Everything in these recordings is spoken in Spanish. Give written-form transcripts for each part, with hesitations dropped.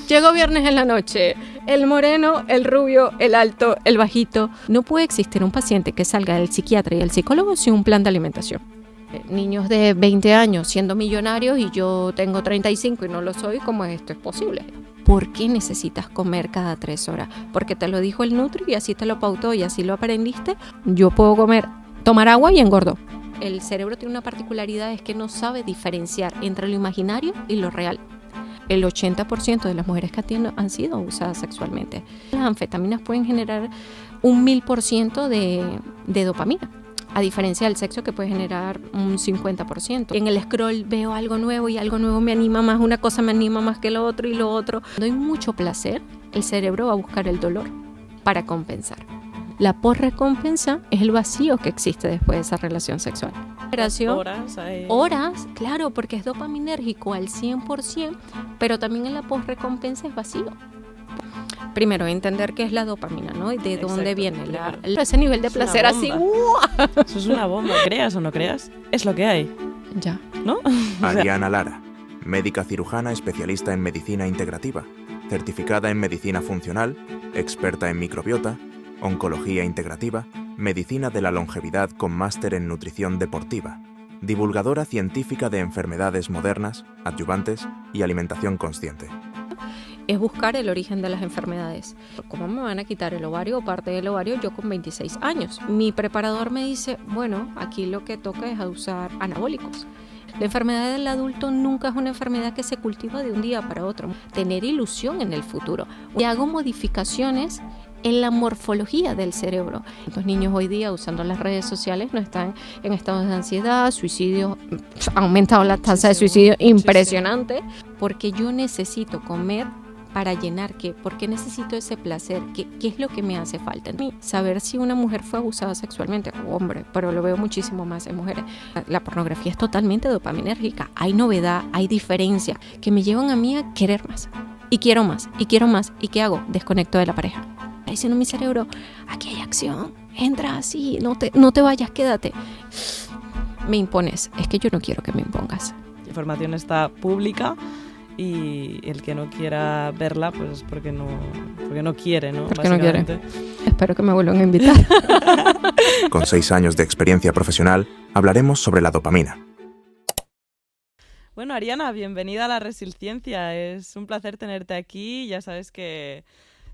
Llegó viernes en la noche, el moreno, el rubio, el alto, el bajito. No puede existir un paciente que salga del psiquiatra y el psicólogo sin un plan de alimentación. Niños de 20 años siendo millonarios y yo tengo 35 y no lo soy, ¿cómo esto es posible? ¿Por qué necesitas comer cada 3 horas? Porque te lo dijo el nutri y así te lo pautó y así lo aprendiste. Yo puedo tomar agua y engordo. El cerebro tiene una particularidad, es que no sabe diferenciar entre lo imaginario y lo real. El 80% de las mujeres que atiendo han sido abusadas sexualmente. Las anfetaminas pueden generar un 1000% de dopamina, a diferencia del sexo que puede generar un 50%. En el scroll veo algo nuevo y algo nuevo me anima más, una cosa me anima más que lo otro y lo otro. Cuando hay mucho placer, el cerebro va a buscar el dolor para compensar. La posrecompensa es el vacío que existe después de esa relación sexual. Horas, claro, porque es dopaminérgico al 100%, pero también en la posrecompensa es vacío. Primero, entender qué es la dopamina, ¿no? Y de dónde viene ese nivel de placer así. Eso es una bomba, creas o no creas, es lo que hay. Ya. ¿No? Ariana Lara, médica cirujana especialista en medicina integrativa, certificada en medicina funcional, experta en microbiota, oncología integrativa, medicina de la longevidad con máster en nutrición deportiva, divulgadora científica de enfermedades modernas, adyuvantes y alimentación consciente. Es buscar el origen de las enfermedades. ¿Cómo me van a quitar el ovario o parte del ovario yo con 26 años? Mi preparador me dice, bueno, aquí lo que toca es usar anabólicos. La enfermedad del adulto nunca es una enfermedad que se cultiva de un día para otro. Tener ilusión en el futuro. Y hago modificaciones en la morfología del cerebro. Los niños hoy día usando las redes sociales no están en estados de ansiedad, suicidio, ha aumentado la tasa de suicidio impresionante, porque yo necesito comer para llenar qué, por qué necesito ese placer, qué es lo que me hace falta. Saber si una mujer fue abusada sexualmente o hombre, pero lo veo muchísimo más en mujeres. La pornografía es totalmente dopaminérgica, hay novedad, hay diferencia que me llevan a mí a querer más y quiero más y quiero más. ¿Y qué hago? Desconecto de la pareja. Está diciendo mi cerebro, aquí hay acción, entra así, no te vayas, quédate. Me impones, es que yo no quiero que me impongas. La información está pública y el que no quiera verla, pues porque no quiere, ¿no? Porque no quiere. Espero que me vuelvan a invitar. Con 6 años de experiencia profesional, hablaremos sobre la dopamina. Bueno, Ariana, bienvenida a La Resilciencia. Es un placer tenerte aquí. Ya sabes que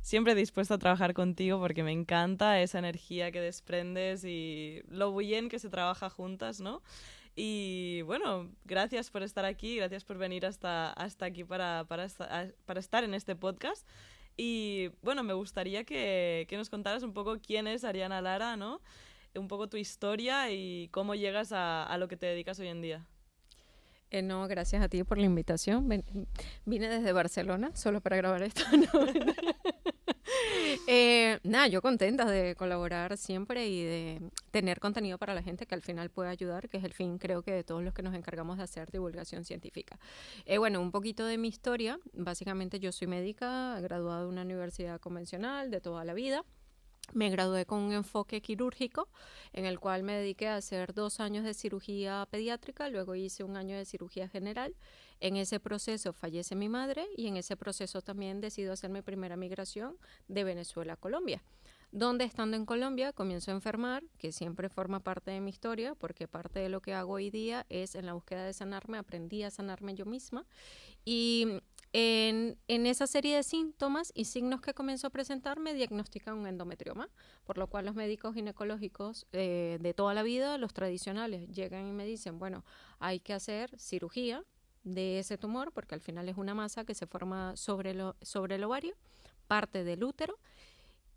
siempre dispuesto a trabajar contigo porque me encanta esa energía que desprendes y lo bien que se trabaja juntas, ¿no? Y bueno, gracias por estar aquí, gracias por venir hasta aquí para estar en este podcast. Y bueno, me gustaría que nos contaras un poco quién es Ariana Lara, ¿no? Un poco tu historia y cómo llegas a lo que te dedicas hoy en día. No, gracias a ti por la invitación. Vine desde Barcelona solo para grabar esto. Nada, yo contenta de colaborar siempre y de tener contenido para la gente que al final pueda ayudar, que es el fin, creo que de todos los que nos encargamos de hacer divulgación científica. Bueno, un poquito de mi historia. Básicamente yo soy médica, graduada de una universidad convencional de toda la vida. Me gradué con un enfoque quirúrgico en el cual me dediqué a hacer 2 años de cirugía pediátrica, luego hice 1 año de cirugía general. En ese proceso fallece mi madre y en ese proceso también decido hacer mi primera migración de Venezuela a Colombia, donde estando en Colombia comienzo a enfermar, que siempre forma parte de mi historia, porque parte de lo que hago hoy día es en la búsqueda de sanarme, aprendí a sanarme yo misma y en esa serie de síntomas y signos que comenzó a presentar me diagnostican un endometrioma, por lo cual los médicos ginecológicos de toda la vida, los tradicionales, llegan y me dicen, bueno, hay que hacer cirugía de ese tumor, porque al final es una masa que se forma sobre el ovario, parte del útero.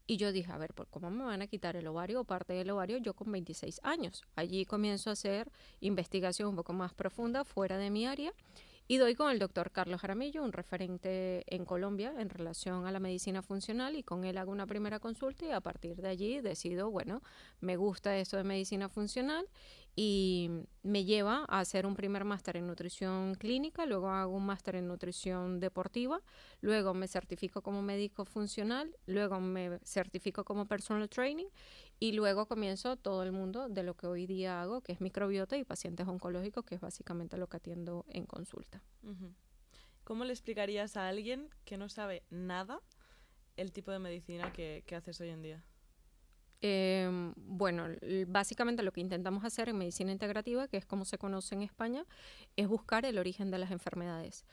Y yo dije, a ver, ¿cómo me van a quitar el ovario o parte del ovario yo con 26 años? Allí comienzo a hacer investigación un poco más profunda fuera de mi área. Y doy con el doctor Carlos Jaramillo, un referente en Colombia en relación a la medicina funcional, y con él hago una primera consulta y a partir de allí decido, bueno, me gusta esto de medicina funcional y me lleva a hacer un primer máster en nutrición clínica, luego hago un máster en nutrición deportiva, luego me certifico como médico funcional, luego me certifico como personal training y luego comienzo todo el mundo de lo que hoy día hago, que es microbiota y pacientes oncológicos, que es básicamente lo que atiendo en consulta. Uh-huh. ¿Cómo le explicarías a alguien que no sabe nada el tipo de medicina que haces hoy en día? Bueno, básicamente lo que intentamos hacer en medicina integrativa, que es como se conoce en España, es buscar el origen de las enfermedades.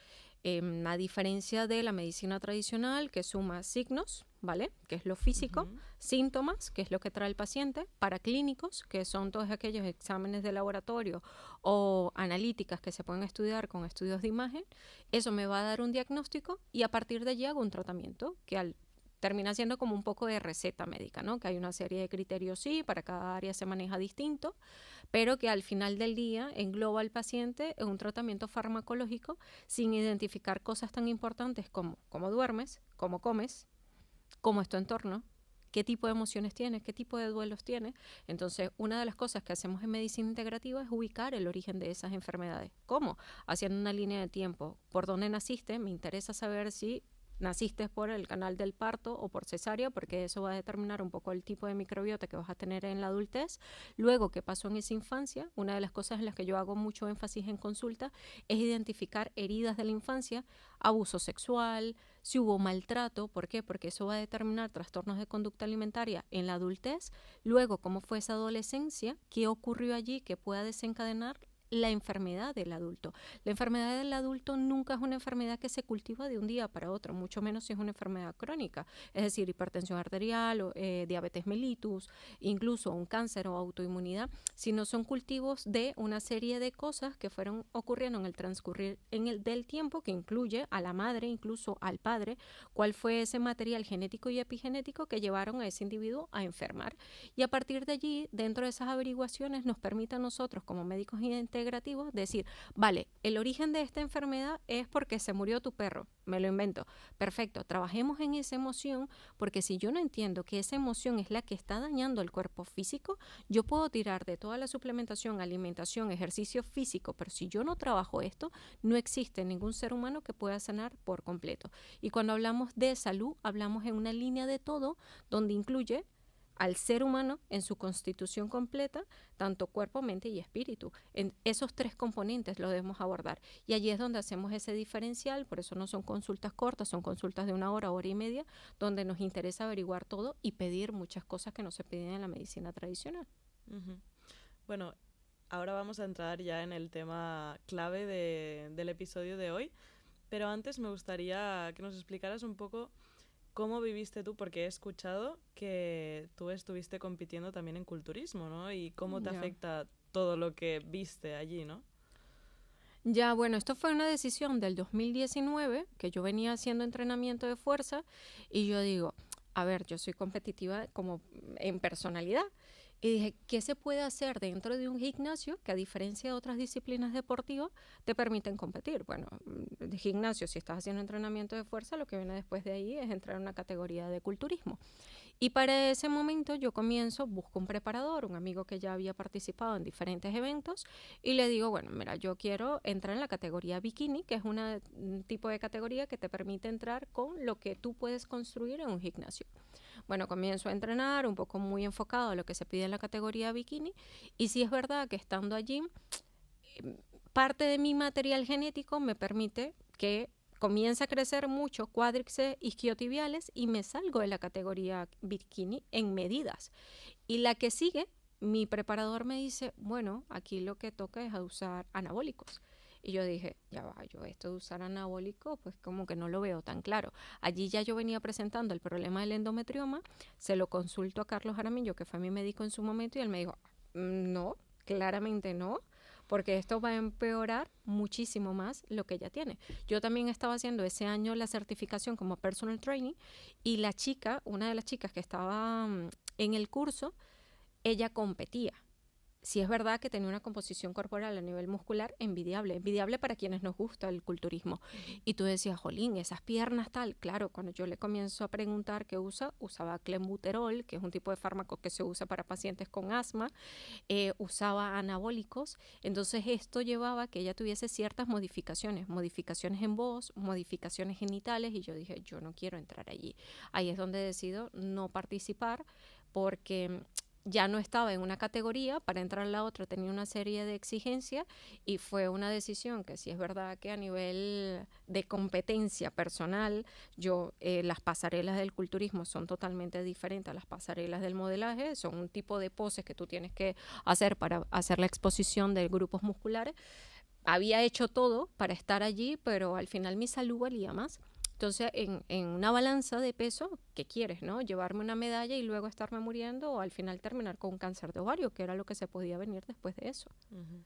A diferencia de la medicina tradicional, que suma signos, ¿vale? Que es lo físico, síntomas, que es lo que trae el paciente, paraclínicos, que son todos aquellos exámenes de laboratorio o analíticas que se pueden estudiar con estudios de imagen. Eso me va a dar un diagnóstico y a partir de allí hago un tratamiento que termina siendo como un poco de receta médica, ¿no? Que hay una serie de criterios, sí, para cada área se maneja distinto, pero que al final del día engloba al paciente en un tratamiento farmacológico sin identificar cosas tan importantes como cómo duermes, cómo comes, cómo es tu entorno, qué tipo de emociones tienes, qué tipo de duelos tienes. Entonces, una de las cosas que hacemos en medicina integrativa es ubicar el origen de esas enfermedades. ¿Cómo? Haciendo una línea de tiempo. ¿Por dónde naciste? Me interesa saber si naciste por el canal del parto o por cesárea, porque eso va a determinar un poco el tipo de microbiota que vas a tener en la adultez. Luego, ¿qué pasó en esa infancia? Una de las cosas en las que yo hago mucho énfasis en consulta es identificar heridas de la infancia, abuso sexual, si hubo maltrato. ¿Por qué? Porque eso va a determinar trastornos de conducta alimentaria en la adultez. Luego, ¿cómo fue esa adolescencia? ¿Qué ocurrió allí que pueda desencadenar la enfermedad del adulto? La enfermedad del adulto nunca es una enfermedad que se cultiva de un día para otro, mucho menos si es una enfermedad crónica, es decir, hipertensión arterial, o, diabetes mellitus, incluso un cáncer o autoinmunidad, sino son cultivos de una serie de cosas que fueron ocurriendo en el transcurrir del tiempo, que incluye a la madre, incluso al padre, cuál fue ese material genético y epigenético que llevaron a ese individuo a enfermar. Y a partir de allí, dentro de esas averiguaciones, nos permite a nosotros como médicos integrativos decir, vale, el origen de esta enfermedad es porque se murió tu perro, me lo invento. Perfecto, trabajemos en esa emoción, porque si yo no entiendo que esa emoción es la que está dañando el cuerpo físico, yo puedo tirar de toda la suplementación, alimentación, ejercicio físico, pero si yo no trabajo esto, no existe ningún ser humano que pueda sanar por completo. Y cuando hablamos de salud, hablamos en una línea de todo, donde incluye al ser humano en su constitución completa, tanto cuerpo, mente y espíritu. En esos tres componentes lo debemos abordar. Y allí es donde hacemos ese diferencial, por eso no son consultas cortas, son consultas de 1 hora, hora y media, donde nos interesa averiguar todo y pedir muchas cosas que no se piden en la medicina tradicional. Bueno, ahora vamos a entrar ya en el tema clave del episodio de hoy, pero antes me gustaría que nos explicaras un poco ¿cómo viviste tú? Porque he escuchado que tú estuviste compitiendo también en culturismo, ¿no? Y cómo te afecta todo lo que viste allí, ¿no? Ya, bueno, esto fue una decisión del 2019, que yo venía haciendo entrenamiento de fuerza y yo digo, a ver, yo soy competitiva como en personalidad. Y dije, ¿qué se puede hacer dentro de un gimnasio que a diferencia de otras disciplinas deportivas te permiten competir? Bueno, de gimnasio, si estás haciendo entrenamiento de fuerza, lo que viene después de ahí es entrar en una categoría de culturismo. Y para ese momento yo busco un preparador, un amigo que ya había participado en diferentes eventos, y le digo, bueno, mira, yo quiero entrar en la categoría bikini, que es un tipo de categoría que te permite entrar con lo que tú puedes construir en un gimnasio. Bueno, comienzo a entrenar un poco muy enfocado a lo que se pide en la categoría bikini, y sí es verdad que estando allí, parte de mi material genético me permite que comienza a crecer mucho cuádriceps isquiotibiales y me salgo de la categoría bikini en medidas. Y la que sigue, mi preparador me dice, bueno, aquí lo que toca es usar anabólicos. Y yo dije, ya va, yo esto de usar anabólicos, pues como que no lo veo tan claro. Allí ya yo venía presentando el problema del endometrioma, se lo consulto a Carlos Jaramillo, que fue mi médico en su momento, y él me dijo, no, claramente no, porque esto va a empeorar muchísimo más lo que ella tiene. Yo también estaba haciendo ese año la certificación como personal training y la chica, una de las chicas que estaba en el curso, ella competía. Sí es verdad que tenía una composición corporal a nivel muscular envidiable para quienes nos gusta el culturismo. Y tú decías, jolín, esas piernas tal. Claro, cuando yo le comienzo a preguntar qué usaba clenbuterol, que es un tipo de fármaco que se usa para pacientes con asma, usaba anabólicos. Entonces esto llevaba a que ella tuviese ciertas modificaciones en voz, modificaciones genitales, y yo dije, yo no quiero entrar allí. Ahí es donde decido no participar porque ya no estaba en una categoría, para entrar a la otra tenía una serie de exigencias y fue una decisión que sí es verdad que a nivel de competencia personal, las pasarelas del culturismo son totalmente diferentes a las pasarelas del modelaje, son un tipo de poses que tú tienes que hacer para hacer la exposición de grupos musculares. Había hecho todo para estar allí, pero al final mi salud valía más. Entonces, en una balanza de peso, ¿qué quieres, no? Llevarme una medalla y luego estarme muriendo o al final terminar con un cáncer de ovario, que era lo que se podía venir después de eso. Uh-huh.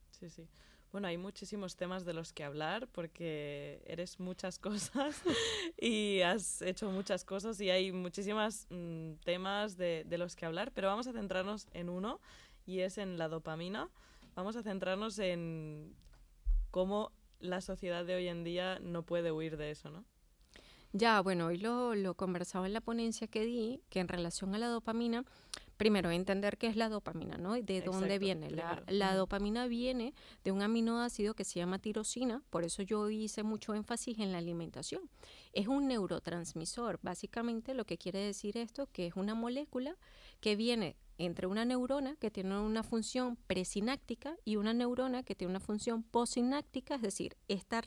Sí, sí. Bueno, hay muchísimos temas de los que hablar porque eres muchas cosas y has hecho muchas cosas y hay muchísimos temas de los que hablar, pero vamos a centrarnos en uno y es en la dopamina. Vamos a centrarnos en cómo la sociedad de hoy en día no puede huir de eso, ¿no? Ya, bueno, hoy lo conversaba en la ponencia que di, que en relación a la dopamina, primero entender qué es la dopamina, ¿no? Y de dónde viene. La dopamina viene de un aminoácido que se llama tirosina, por eso yo hice mucho énfasis en la alimentación. Es un neurotransmisor, básicamente lo que quiere decir esto, que es una molécula que viene entre una neurona que tiene una función presináptica y una neurona que tiene una función postsináptica, es decir, esta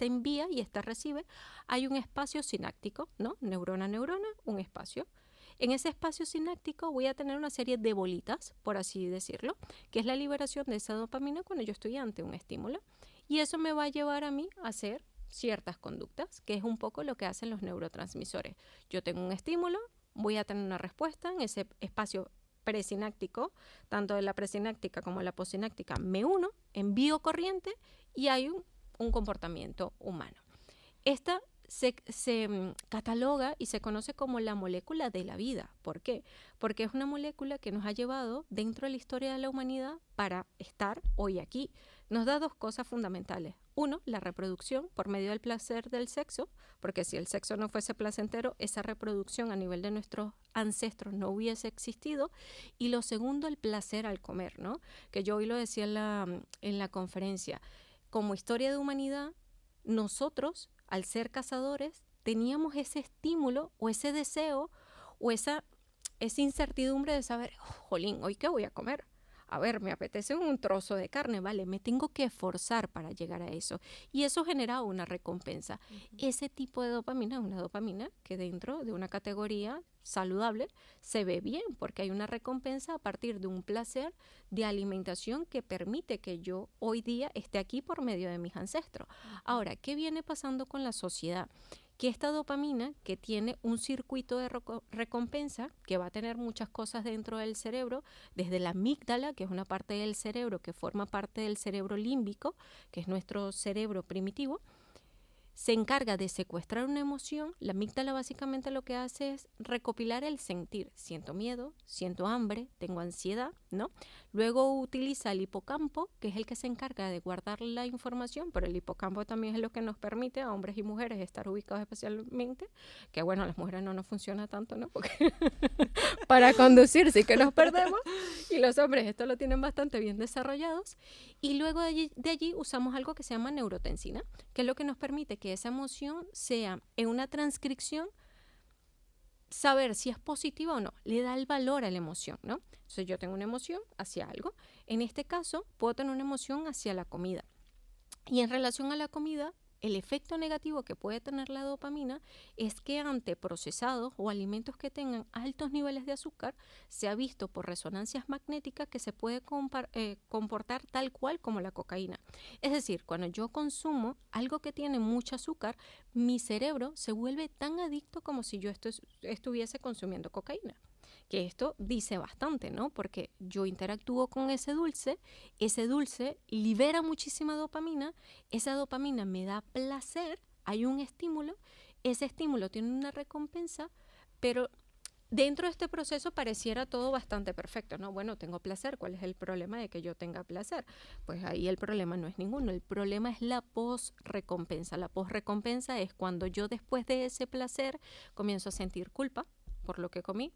envía y esta recibe, hay un espacio sináptico, ¿no? Neurona, neurona, un espacio. En ese espacio sináptico voy a tener una serie de bolitas, por así decirlo, que es la liberación de esa dopamina cuando yo estoy ante un estímulo. Y eso me va a llevar a mí a hacer ciertas conductas, que es un poco lo que hacen los neurotransmisores. Yo tengo un estímulo, voy a tener una respuesta en ese espacio presináptico, tanto de la presináptica como de la postsináptica, me uno, envío corriente y hay un comportamiento humano. Esta se cataloga y se conoce como la molécula de la vida. ¿Por qué? Porque es una molécula que nos ha llevado dentro de la historia de la humanidad para estar hoy aquí. Nos da dos cosas fundamentales. Uno, la reproducción por medio del placer del sexo, porque si el sexo no fuese placentero, esa reproducción a nivel de nuestros ancestros no hubiese existido. Y lo segundo, el placer al comer, ¿no? Que yo hoy lo decía en la conferencia. Como historia de humanidad, nosotros, al ser cazadores, teníamos ese estímulo o ese deseo o esa incertidumbre de saber, jolín, ¿hoy qué voy a comer? A ver, me apetece un trozo de carne, vale, me tengo que esforzar para llegar a eso. Y eso genera una recompensa. Ese tipo de dopamina es una dopamina que dentro de una categoría saludable se ve bien, porque hay una recompensa a partir de un placer de alimentación que permite que yo hoy día esté aquí por medio de mis ancestros. Ahora, ¿qué viene pasando con la sociedad? Que esta dopamina, que tiene un circuito de recompensa, que va a tener muchas cosas dentro del cerebro, desde la amígdala, que es una parte del cerebro que forma parte del cerebro límbico, que es nuestro cerebro primitivo, se encarga de secuestrar una emoción. La amígdala básicamente lo que hace es recopilar el sentir. Siento miedo, siento hambre, tengo ansiedad, ¿no? Luego utiliza el hipocampo, que es el que se encarga de guardar la información, pero el hipocampo también es lo que nos permite a hombres y mujeres estar ubicados especialmente, que bueno, a las mujeres no nos funciona tanto, ¿no? Porque para conducir sí que nos perdemos, y los hombres esto lo tienen bastante bien desarrollados. Y luego de allí usamos algo que se llama neurotensina, que es lo que nos permite que esa emoción sea en una transcripción, saber si es positiva o no, le da el valor a la emoción, ¿no? Entonces yo tengo una emoción hacia algo, en este caso puedo tener una emoción hacia la comida. Y en relación a la comida, el efecto negativo que puede tener la dopamina es que ante procesados o alimentos que tengan altos niveles de azúcar, se ha visto por resonancias magnéticas que se puede comportar tal cual como la cocaína. Es decir, cuando yo consumo algo que tiene mucho azúcar, mi cerebro se vuelve tan adicto como si yo estuviese consumiendo cocaína. Que esto dice bastante, ¿no? Porque yo interactúo con ese dulce libera muchísima dopamina, esa dopamina me da placer, hay un estímulo, ese estímulo tiene una recompensa, pero dentro de este proceso pareciera todo bastante perfecto, ¿no? Bueno, tengo placer, ¿cuál es el problema de que yo tenga placer? Pues ahí el problema no es ninguno, el problema es la posrecompensa. La posrecompensa es cuando yo después de ese placer comienzo a sentir culpa por lo que comí,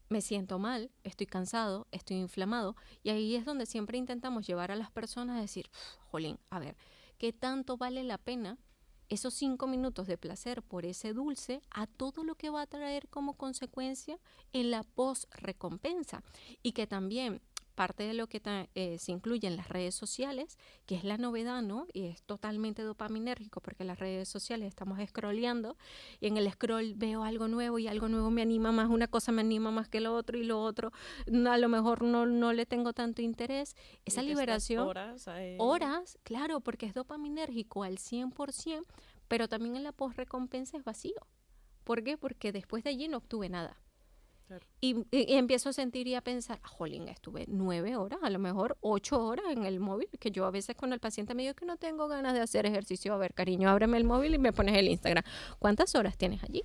me siento mal, estoy cansado, estoy inflamado, y ahí es donde siempre intentamos llevar a las personas a decir, jolín, a ver, ¿qué tanto vale la pena esos 5 minutos de placer por ese dulce a todo lo que va a traer como consecuencia en la post-recompensa. Y que también parte de lo que se incluye en las redes sociales, que es la novedad, ¿no? Y es totalmente dopaminérgico porque en las redes sociales estamos scrolleando y en el scroll veo algo nuevo y algo nuevo me anima más, una cosa me anima más que lo otro y lo otro a lo mejor no le tengo tanto interés. Esa liberación, horas, claro, porque es dopaminérgico al 100%, pero también en la post-recompensa es vacío. ¿Por qué? Porque después de allí no obtuve nada. Claro. Y empiezo a sentir y a pensar, jolín, estuve 9 horas, a lo mejor 8 horas en el móvil, que yo a veces con el paciente me digo que no tengo ganas de hacer ejercicio. A ver, cariño, ábreme el móvil y me pones el Instagram. ¿Cuántas horas tienes allí?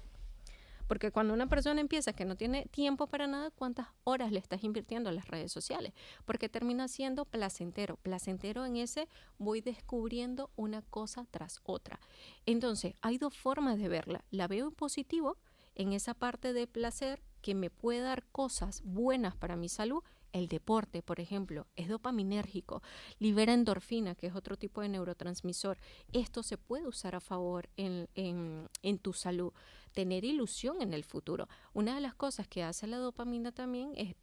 Porque cuando una persona empieza que no tiene tiempo para nada, ¿cuántas horas le estás invirtiendo en las redes sociales? Porque termina siendo placentero. Placentero en ese voy descubriendo una cosa tras otra. Entonces, hay 2 formas de verla. La veo en positivo, en esa parte de placer que me puede dar cosas buenas para mi salud. El deporte, por ejemplo, es dopaminérgico, libera endorfina, que es otro tipo de neurotransmisor. Esto se puede usar a favor en tu salud. Tener ilusión en el futuro. Una de las cosas que hace la dopamina también es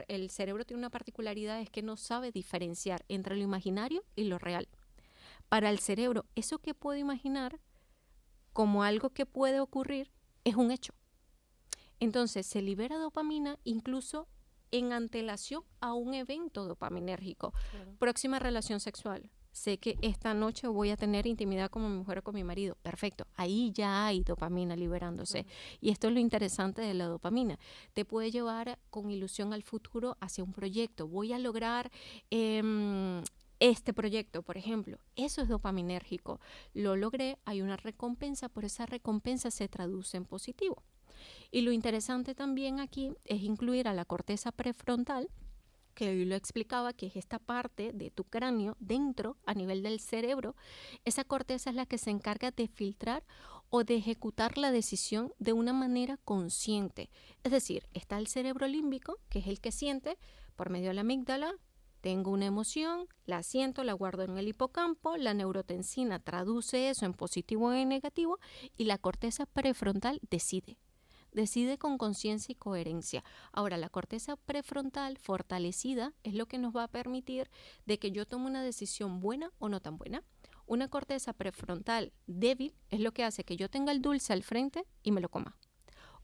el cerebro tiene una particularidad, es que no sabe diferenciar entre lo imaginario y lo real. Para el cerebro, eso que puedo imaginar como algo que puede ocurrir es un hecho. Entonces se libera dopamina incluso en antelación a un evento dopaminérgico. Claro. Próxima relación sexual. Sé que esta noche voy a tener intimidad con mi mujer o con mi marido. Perfecto. Ahí ya hay dopamina liberándose. Claro. Y esto es lo interesante de la dopamina. Te puede llevar con ilusión al futuro hacia un proyecto. Voy a lograr este proyecto, por ejemplo. Eso es dopaminérgico. Lo logré, hay una recompensa, por esa recompensa se traduce en positivo. Y lo interesante también aquí es incluir a la corteza prefrontal, que hoy lo explicaba, que es esta parte de tu cráneo dentro, a nivel del cerebro. Esa corteza es la que se encarga de filtrar o de ejecutar la decisión de una manera consciente. Es decir, está el cerebro límbico, que es el que siente por medio de la amígdala. Tengo una emoción, la siento, la guardo en el hipocampo, la neurotensina traduce eso en positivo o en negativo y la corteza prefrontal decide con conciencia y coherencia. Ahora, la corteza prefrontal fortalecida es lo que nos va a permitir de que yo tome una decisión buena o no tan buena. Una corteza prefrontal débil es lo que hace que yo tenga el dulce al frente y me lo coma.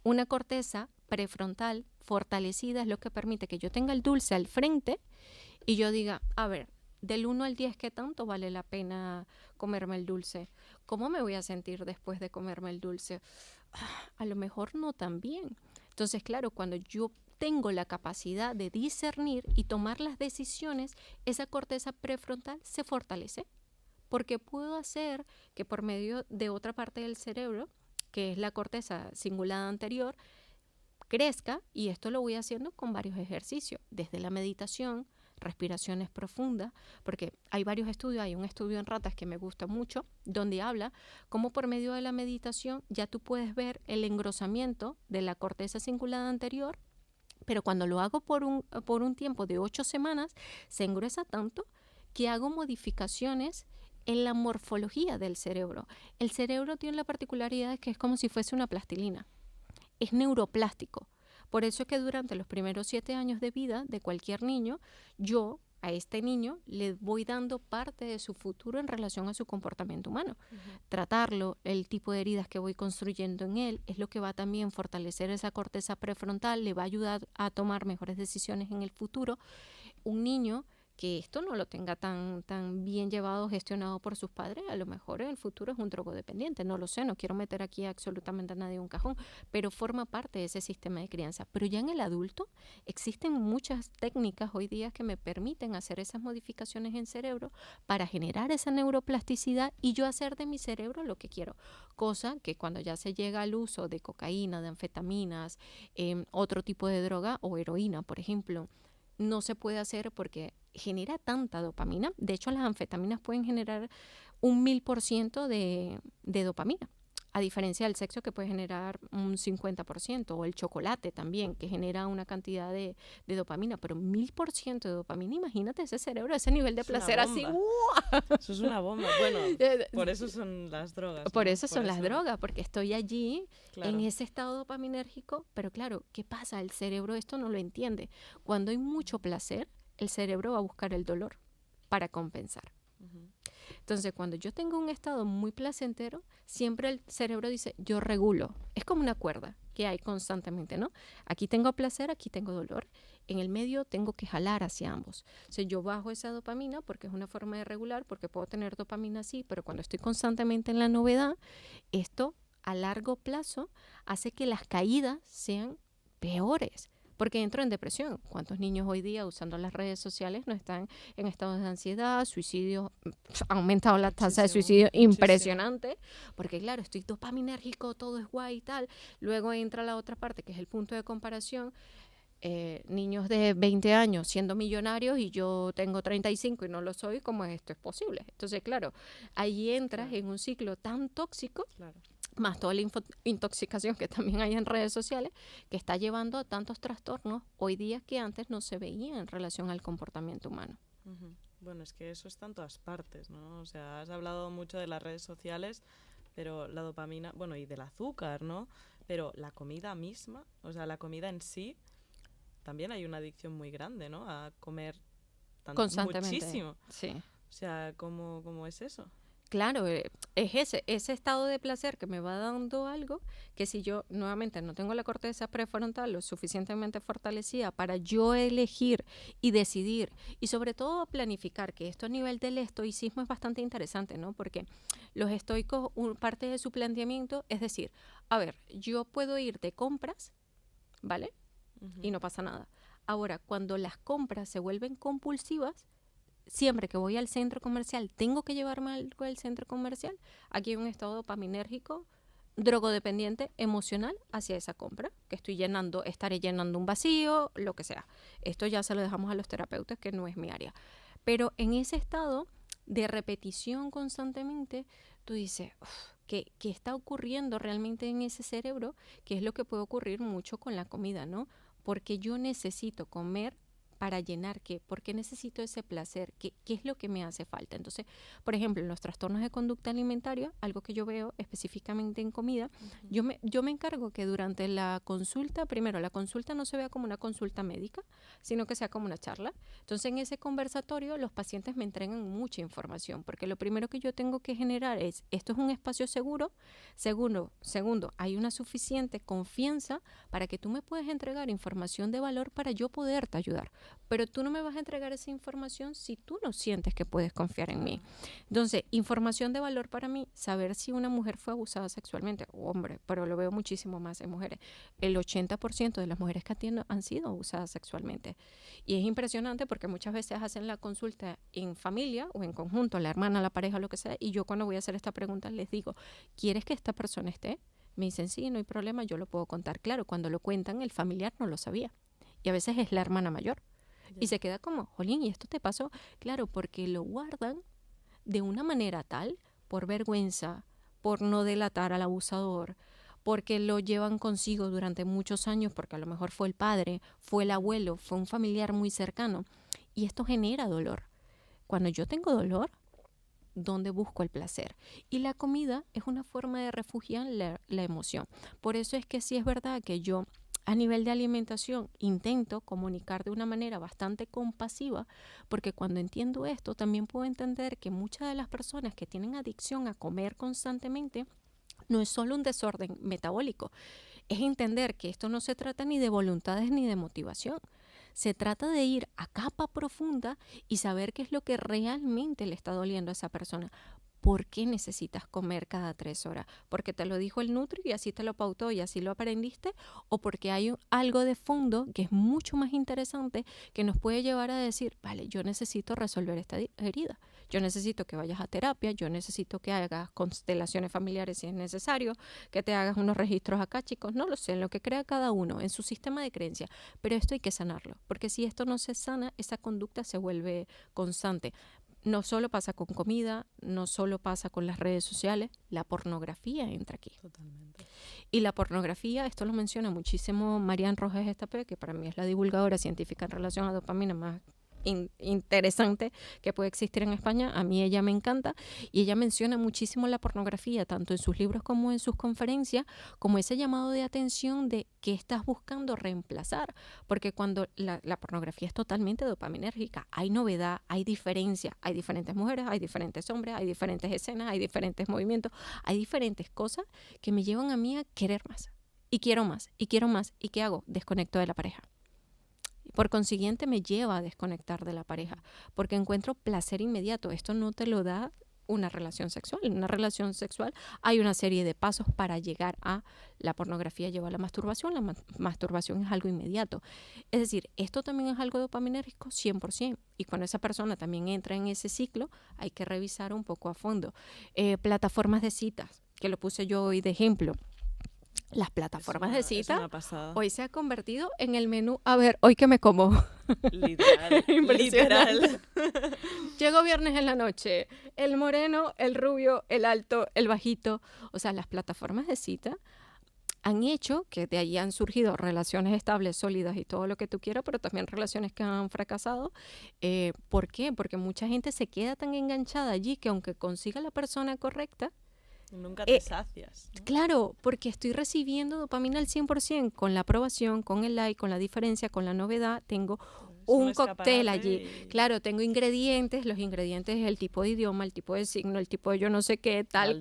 Una corteza prefrontal fortalecida es lo que permite que yo tenga el dulce al frente y yo diga, a ver, del 1 al 10, ¿qué tanto vale la pena comerme el dulce? ¿Cómo me voy a sentir después de comerme el dulce? A lo mejor no tan bien. Entonces, claro, cuando yo tengo la capacidad de discernir y tomar las decisiones, esa corteza prefrontal se fortalece. Porque puedo hacer que por medio de otra parte del cerebro, que es la corteza cingulada anterior, crezca, y esto lo voy haciendo con varios ejercicios, desde la meditación, respiraciones profundas, porque hay varios estudios, hay un estudio en ratas que me gusta mucho, donde habla cómo por medio de la meditación ya tú puedes ver el engrosamiento de la corteza cingulada anterior, pero cuando lo hago por un tiempo de 8 semanas, se engruesa tanto que hago modificaciones en la morfología del cerebro. El cerebro tiene la particularidad de que es como si fuese una plastilina, es neuroplástico. Por eso es que durante los primeros 7 años de vida de cualquier niño, yo a este niño le voy dando parte de su futuro en relación a su comportamiento humano. Tratarlo, el tipo de heridas que voy construyendo en él, es lo que va también a fortalecer esa corteza prefrontal, le va a ayudar a tomar mejores decisiones en el futuro. Un niño que esto no lo tenga tan bien llevado, gestionado por sus padres, a lo mejor en el futuro es un drogodependiente, no lo sé, no quiero meter aquí absolutamente a nadie en un cajón, pero forma parte de ese sistema de crianza. Pero ya en el adulto existen muchas técnicas hoy día que me permiten hacer esas modificaciones en cerebro para generar esa neuroplasticidad y yo hacer de mi cerebro lo que quiero, cosa que cuando ya se llega al uso de cocaína, de anfetaminas, otro tipo de droga o heroína, por ejemplo, no se puede hacer porque genera tanta dopamina. De hecho, las anfetaminas pueden generar 1000% de dopamina. A diferencia del sexo que puede generar un 50%, o el chocolate también, que genera una cantidad de dopamina, pero 1000% de dopamina, imagínate ese cerebro, ese nivel de Es una placer así. bomba. Eso es una bomba. Bueno, por eso son las drogas. Por ¿no? eso son las drogas, porque estoy allí Claro. en ese estado dopaminérgico, pero claro, ¿qué pasa? El cerebro esto no lo entiende. Cuando hay mucho placer, el cerebro va a buscar el dolor para compensar. Ujú. Entonces, cuando yo tengo un estado muy placentero, siempre el cerebro dice, yo regulo. Es como una cuerda que hay constantemente, ¿no? Aquí tengo placer, aquí tengo dolor. En el medio tengo que jalar hacia ambos. O sea, yo bajo esa dopamina porque es una forma de regular, porque puedo tener dopamina sí, pero cuando estoy constantemente en la novedad, esto a largo plazo hace que las caídas sean peores. Porque entro en depresión. ¿Cuántos niños hoy día usando las redes sociales no están en estados de ansiedad, suicidio? Ha aumentado la tasa de suicidio impresionante. Porque claro, estoy dopaminérgico, todo es guay y tal. Luego entra la otra parte, que es el punto de comparación. Niños de 20 años siendo millonarios y yo tengo 35 y no lo soy, ¿cómo esto es posible? Entonces, claro, ahí entras en un ciclo tan tóxico, más toda la intoxicación que también hay en redes sociales, que está llevando a tantos trastornos hoy día que antes no se veían en relación al comportamiento humano. Ujú. Bueno, es que eso está en todas partes, ¿no? O sea, has hablado mucho de las redes sociales, pero la dopamina, bueno, y del azúcar, ¿no? Pero la comida misma, o sea, la comida en sí, también hay una adicción muy grande, ¿no? A comer Constantemente. muchísimo. Sí. O sea, ¿cómo es eso? Claro, es ese estado de placer que me va dando algo que si yo nuevamente no tengo la corteza prefrontal lo suficientemente fortalecida para yo elegir y decidir y sobre todo planificar, que esto a nivel del estoicismo es bastante interesante, ¿no? Porque los estoicos, parte de su planteamiento es decir, a ver, yo puedo ir de compras, ¿vale? Y no pasa nada. Ahora, cuando las compras se vuelven compulsivas, siempre que voy al centro comercial, tengo que llevarme algo al centro comercial. Aquí hay un estado dopaminérgico, drogodependiente, emocional hacia esa compra, que estaré llenando un vacío, lo que sea. Esto ya se lo dejamos a los terapeutas, que no es mi área. Pero en ese estado de repetición constantemente, tú dices, ¿qué está ocurriendo realmente en ese cerebro? Que es lo que puede ocurrir mucho con la comida, ¿no? Porque yo necesito comer para llenar qué, porque necesito ese placer, qué es lo que me hace falta. Entonces, por ejemplo, en los trastornos de conducta alimentaria, algo que yo veo específicamente en comida, yo me encargo que durante la consulta, primero, la consulta no se vea como una consulta médica, sino que sea como una charla. Entonces, en ese conversatorio, los pacientes me entregan mucha información, porque lo primero que yo tengo que generar es, esto es un espacio seguro. Segundo, hay una suficiente confianza para que tú me puedas entregar información de valor para yo poderte ayudar. Pero tú no me vas a entregar esa información si tú no sientes que puedes confiar en mí. Entonces, información de valor para mí, saber si una mujer fue abusada sexualmente, hombre, pero lo veo muchísimo más en mujeres. El 80% de las mujeres que atiendo han sido abusadas sexualmente. Y es impresionante porque muchas veces hacen la consulta en familia o en conjunto, la hermana, la pareja, lo que sea, y yo cuando voy a hacer esta pregunta les digo, ¿quieres que esta persona esté? Me dicen, sí, no hay problema, yo lo puedo contar. Claro, cuando lo cuentan, el familiar no lo sabía. Y a veces es la hermana mayor. Y se queda como, jolín, ¿y esto te pasó? Claro, porque lo guardan de una manera tal, por vergüenza, por no delatar al abusador, porque lo llevan consigo durante muchos años, porque a lo mejor fue el padre, fue el abuelo, fue un familiar muy cercano. Y esto genera dolor. Cuando yo tengo dolor, ¿dónde busco el placer? Y la comida es una forma de refugiar la emoción. Por eso es que sí es verdad que yo, a nivel de alimentación, intento comunicar de una manera bastante compasiva, porque cuando entiendo esto, también puedo entender que muchas de las personas que tienen adicción a comer constantemente, no es solo un desorden metabólico, es entender que esto no se trata ni de voluntades ni de motivación. Se trata de ir a capa profunda y saber qué es lo que realmente le está doliendo a esa persona. ¿Por qué necesitas comer cada 3 horas? ¿Porque te lo dijo el nutri y así te lo pautó y así lo aprendiste? ¿O porque hay algo de fondo que es mucho más interesante que nos puede llevar a decir, vale, yo necesito resolver esta herida? Yo necesito que vayas a terapia, yo necesito que hagas constelaciones familiares si es necesario, que te hagas unos registros acá, chicos, no lo sé, en lo que crea cada uno, en su sistema de creencia. Pero esto hay que sanarlo, porque si esto no se sana, esa conducta se vuelve constante. no solo pasa con comida, no solo pasa con las redes sociales, la pornografía entra aquí. Totalmente. Y la pornografía, esto lo menciona muchísimo Marian Rojas Estapé, que para mí es la divulgadora científica en relación a dopamina más interesante que puede existir en España. A mí ella me encanta y ella menciona muchísimo la pornografía, tanto en sus libros como en sus conferencias, como ese llamado de atención de qué estás buscando reemplazar, porque cuando la pornografía es totalmente dopaminérgica, hay novedad, hay diferencia, hay diferentes mujeres, hay diferentes hombres, hay diferentes escenas, hay diferentes movimientos, hay diferentes cosas que me llevan a mí a querer más y quiero más y quiero más. ¿Y qué hago? Desconecto de la pareja. Por consiguiente, me lleva a desconectar de la pareja, porque encuentro placer inmediato. Esto no te lo da una relación sexual. En una relación sexual hay una serie de pasos para llegar a la pornografía, lleva a la masturbación. La masturbación es algo inmediato. Es decir, esto también es algo dopaminérgico 100%. Y cuando esa persona también entra en ese ciclo, hay que revisar un poco a fondo. Plataformas de citas, que lo puse yo hoy de ejemplo. Las plataformas de cita hoy se ha convertido en el menú. A ver, ¿hoy qué me como? Literal. Literal. Llego viernes en la noche. El moreno, el rubio, el alto, el bajito. O sea, las plataformas de cita han hecho que de ahí han surgido relaciones estables, sólidas y todo lo que tú quieras, pero también relaciones que han fracasado. ¿Por qué? Porque mucha gente se queda tan enganchada allí que aunque consiga la persona correcta, nunca te sacias, ¿no? Claro, porque estoy recibiendo dopamina al 100%, con la aprobación, con el like, con la diferencia, con la novedad. Tengo un cóctel allí. Claro, tengo ingredientes. Los ingredientes es el tipo de idioma, el tipo de signo, el tipo de yo no sé qué, tal.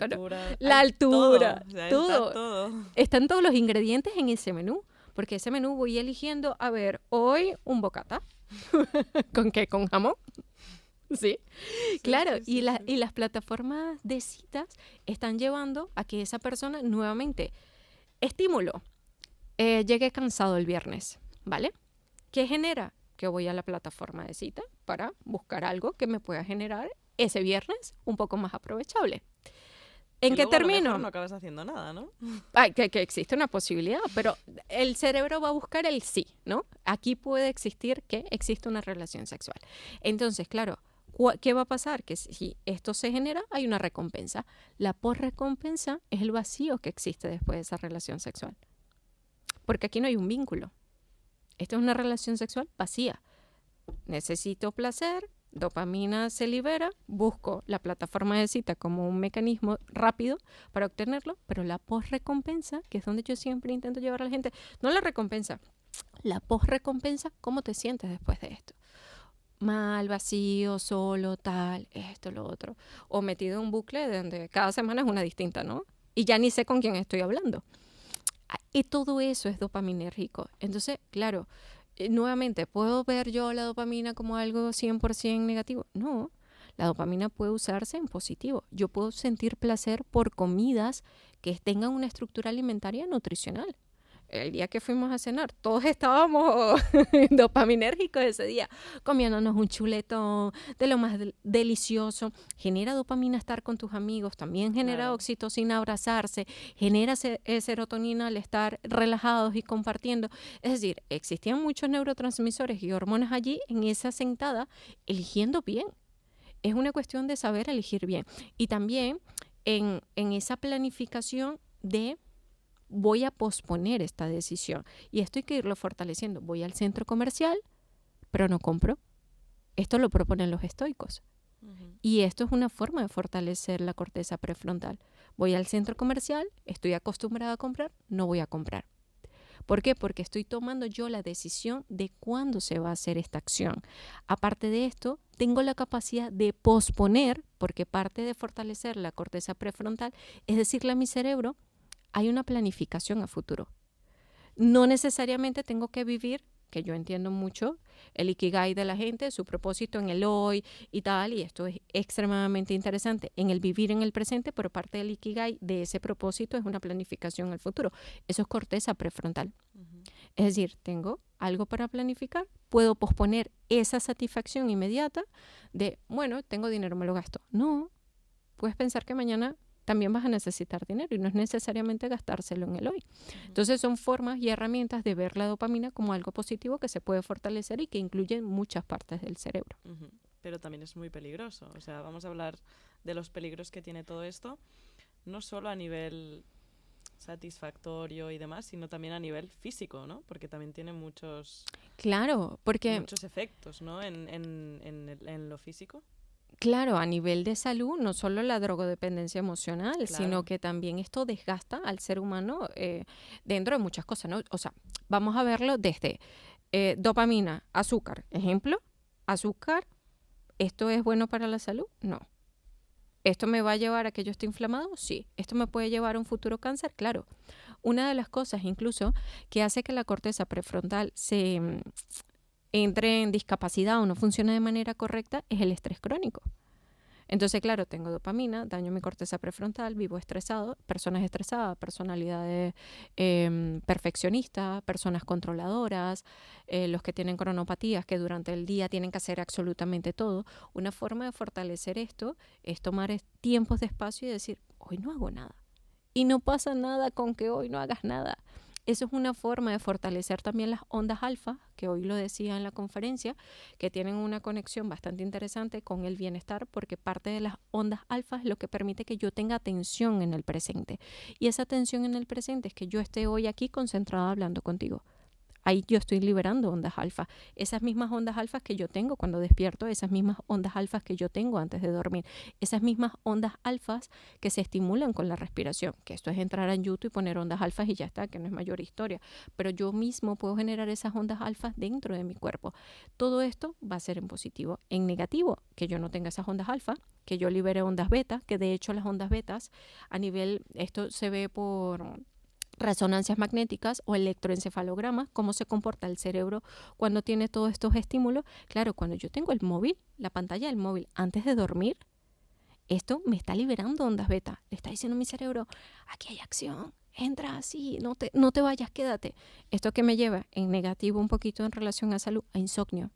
La altura. Todo. Están todos los ingredientes en ese menú. Porque ese menú voy eligiendo, a ver, hoy un bocata. ¿Con qué? ¿Con jamón? Sí, claro, sí. Y las plataformas de citas están llevando a que esa persona nuevamente, estímulo, llegue cansado el viernes, ¿vale? ¿Qué genera? Que voy a la plataforma de cita para buscar algo que me pueda generar ese viernes un poco más aprovechable. ¿En qué termino? A lo mejor no acabas haciendo nada, ¿no? Ay, que existe una posibilidad, pero el cerebro va a buscar el sí, ¿no? Aquí puede existir que existe una relación sexual. Entonces, claro, ¿qué va a pasar? Que si esto se genera, hay una recompensa. La posrecompensa es el vacío que existe después de esa relación sexual. Porque aquí no hay un vínculo. Esta es una relación sexual vacía. Necesito placer, dopamina se libera, busco la plataforma de cita como un mecanismo rápido para obtenerlo, pero la posrecompensa, que es donde yo siempre intento llevar a la gente, no la recompensa, la posrecompensa, ¿cómo te sientes después de esto? Mal, vacío, solo, tal, esto, lo otro. O metido en un bucle donde cada semana es una distinta, ¿no? Y ya ni sé con quién estoy hablando. Y todo eso es dopaminérgico. Entonces, claro, nuevamente, ¿puedo ver yo la dopamina como algo 100% negativo? No, la dopamina puede usarse en positivo. Yo puedo sentir placer por comidas que tengan una estructura alimentaria nutricional. El día que fuimos a cenar, todos estábamos dopaminérgicos ese día, comiéndonos un chuletón de lo más delicioso. Genera dopamina estar con tus amigos, también genera oxitocina abrazarse, genera serotonina al estar relajados y compartiendo. Es decir, existían muchos neurotransmisores y hormonas allí en esa sentada, eligiendo bien. Es una cuestión de saber elegir bien. Y también en esa planificación de voy a posponer esta decisión. Y esto hay que irlo fortaleciendo. Voy al centro comercial, pero no compro. Esto lo proponen los estoicos. Y esto es una forma de fortalecer la corteza prefrontal. Voy al centro comercial, estoy acostumbrada a comprar, no voy a comprar. ¿Por qué? Porque estoy tomando yo la decisión de cuándo se va a hacer esta acción. Aparte de esto, tengo la capacidad de posponer, porque parte de fortalecer la corteza prefrontal es decirle a mi cerebro, hay una planificación a futuro. No necesariamente tengo que vivir, que yo entiendo mucho, el ikigai de la gente, su propósito en el hoy y tal, y esto es extremadamente interesante, en el vivir en el presente, pero parte del ikigai de ese propósito es una planificación al futuro. Eso es corteza prefrontal. Es decir, tengo algo para planificar, puedo posponer esa satisfacción inmediata de, bueno, tengo dinero, me lo gasto. No, puedes pensar que mañana también vas a necesitar dinero y no es necesariamente gastárselo en el hoy. Entonces son formas y herramientas de ver la dopamina como algo positivo que se puede fortalecer y que incluyen muchas partes del cerebro. pero también es muy peligroso. O sea, vamos a hablar de los peligros que tiene todo esto, no solo a nivel satisfactorio y demás, sino también a nivel físico, ¿no? Porque también tiene muchos efectos, ¿no? En lo físico. Claro, a nivel de salud, no solo la drogodependencia emocional, Claro. sino que también esto desgasta al ser humano dentro de muchas cosas, ¿no? O sea, vamos a verlo desde dopamina, azúcar. Ejemplo, azúcar, ¿esto es bueno para la salud? No. ¿Esto me va a llevar a que yo esté inflamado? Sí. ¿Esto me puede llevar a un futuro cáncer? Claro. Una de las cosas incluso que hace que la corteza prefrontal se entre en discapacidad o no funcione de manera correcta es el estrés crónico. Entonces, claro, tengo dopamina, daño mi corteza prefrontal, vivo estresado, personas estresadas, personalidades perfeccionistas, personas controladoras, los que tienen cronopatías que durante el día tienen que hacer absolutamente todo. Una forma de fortalecer esto es tomar tiempos de espacio y decir, hoy no hago nada. Y no pasa nada con que hoy no hagas nada. Eso es una forma de fortalecer también las ondas alfa, que hoy lo decía en la conferencia, que tienen una conexión bastante interesante con el bienestar, porque parte de las ondas alfa es lo que permite que yo tenga atención en el presente. Y esa atención en el presente es que yo esté hoy aquí concentrada hablando contigo. Ahí yo estoy liberando ondas alfa. Esas mismas ondas alfa que yo tengo cuando despierto, esas mismas ondas alfa que yo tengo antes de dormir, esas mismas ondas alfas que se estimulan con la respiración, que esto es entrar en YouTube y poner ondas alfas y ya está, que no es mayor historia, pero yo mismo puedo generar esas ondas alfas dentro de mi cuerpo. Todo esto va a ser en positivo. En negativo, que yo no tenga esas ondas alfa, que yo libere ondas beta, que de hecho las ondas betas a nivel, esto se ve por resonancias magnéticas o electroencefalogramas, cómo se comporta el cerebro cuando tiene todos estos estímulos. Claro, cuando yo tengo el móvil, la pantalla del móvil antes de dormir, esto me está liberando ondas beta. Le está diciendo a mi cerebro, aquí hay acción, entra así, no te vayas, quédate. Esto que me lleva en negativo un poquito en relación a salud, a insomnio.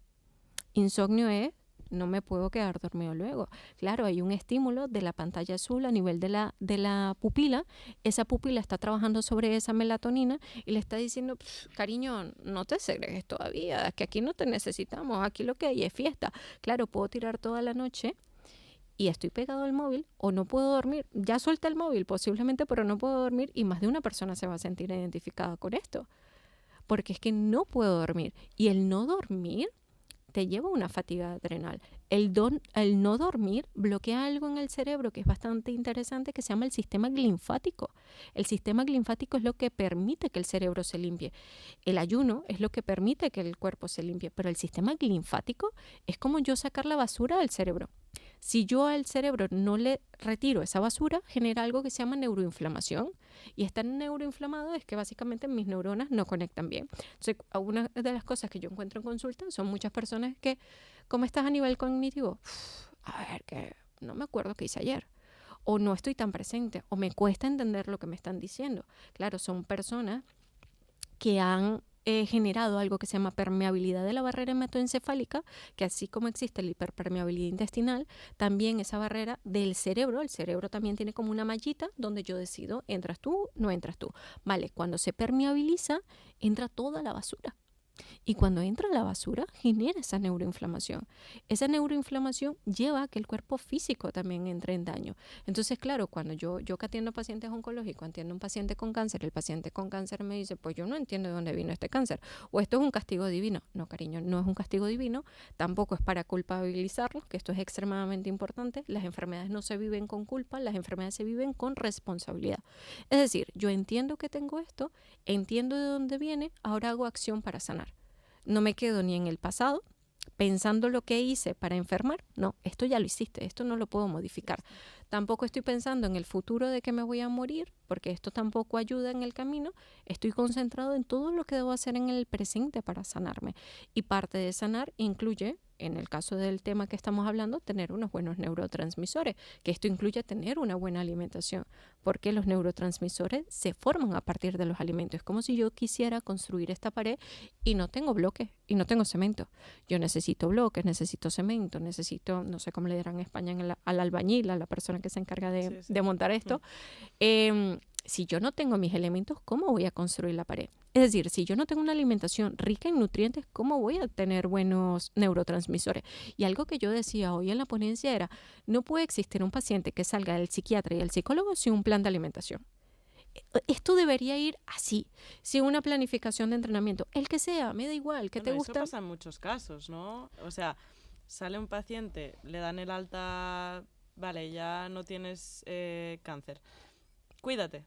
Insomnio es, no me puedo quedar dormido luego. Claro, hay un estímulo de la pantalla azul a nivel de la pupila. Esa pupila está trabajando sobre esa melatonina y le está diciendo, cariño, no te segregues todavía, es que aquí no te necesitamos, aquí lo que hay es fiesta. Claro, puedo tirar toda la noche y estoy pegado al móvil o no puedo dormir. Ya suelta el móvil posiblemente, pero no puedo dormir y más de una persona se va a sentir identificada con esto. Porque es que no puedo dormir. Y el no dormir te lleva a una fatiga adrenal. El no dormir bloquea algo en el cerebro que es bastante interesante, que se llama el sistema linfático. El sistema linfático es lo que permite que el cerebro se limpie. El ayuno es lo que permite que el cuerpo se limpie, pero el sistema linfático es como yo sacar la basura del cerebro. Si yo al cerebro no le retiro esa basura, genera algo que se llama neuroinflamación. Y estar neuroinflamado es que básicamente mis neuronas no conectan bien. Entonces, una de las cosas que yo encuentro en consulta son muchas personas que, ¿cómo estás a nivel cognitivo? A ver, que no me acuerdo qué hice ayer. O no estoy tan presente. O me cuesta entender lo que me están diciendo. Claro, son personas que han generado algo que se llama permeabilidad de la barrera hematoencefálica, que así como existe la hiperpermeabilidad intestinal, también esa barrera del cerebro, el cerebro también tiene como una mallita donde yo decido, entras tú, no entras tú. Vale, cuando se permeabiliza, entra toda la basura. Y cuando entra la basura, genera esa neuroinflamación. Esa neuroinflamación lleva a que el cuerpo físico también entre en daño. Entonces, claro, cuando yo que atiendo pacientes oncológicos, atiendo a un paciente con cáncer, el paciente con cáncer me dice, pues yo no entiendo de dónde vino este cáncer. O esto es un castigo divino. No, cariño, no es un castigo divino. Tampoco es para culpabilizarlos, que esto es extremadamente importante. Las enfermedades no se viven con culpa, las enfermedades se viven con responsabilidad. Es decir, yo entiendo que tengo esto, entiendo de dónde viene, ahora hago acción para sanar. No me quedo ni en el pasado pensando lo que hice para enfermar. No, esto ya lo hiciste, esto no lo puedo modificar. Tampoco estoy pensando en el futuro de que me voy a morir, porque esto tampoco ayuda en el camino. Estoy concentrado en todo lo que debo hacer en el presente para sanarme. Y parte de sanar incluye, en el caso del tema que estamos hablando, tener unos buenos neurotransmisores, que esto incluye tener una buena alimentación, porque los neurotransmisores se forman a partir de los alimentos. Es como si yo quisiera construir esta pared y no tengo bloques y no tengo cemento. Yo necesito bloques, necesito cemento, necesito, no sé cómo le dirán en España, al albañil, a la persona que se encarga de montar esto. si yo no tengo mis elementos, ¿cómo voy a construir la pared? Es decir, si yo no tengo una alimentación rica en nutrientes, ¿cómo voy a tener buenos neurotransmisores? Y algo que yo decía hoy en la ponencia era, no puede existir un paciente que salga del psiquiatra y el psicólogo sin un plan de alimentación. Esto debería ir así, sin una planificación de entrenamiento. El que sea, me da igual, ¿qué te gusta? Eso pasa en muchos casos, ¿no? O sea, sale un paciente, le dan el alta, vale, ya no tienes cáncer. Cuídate.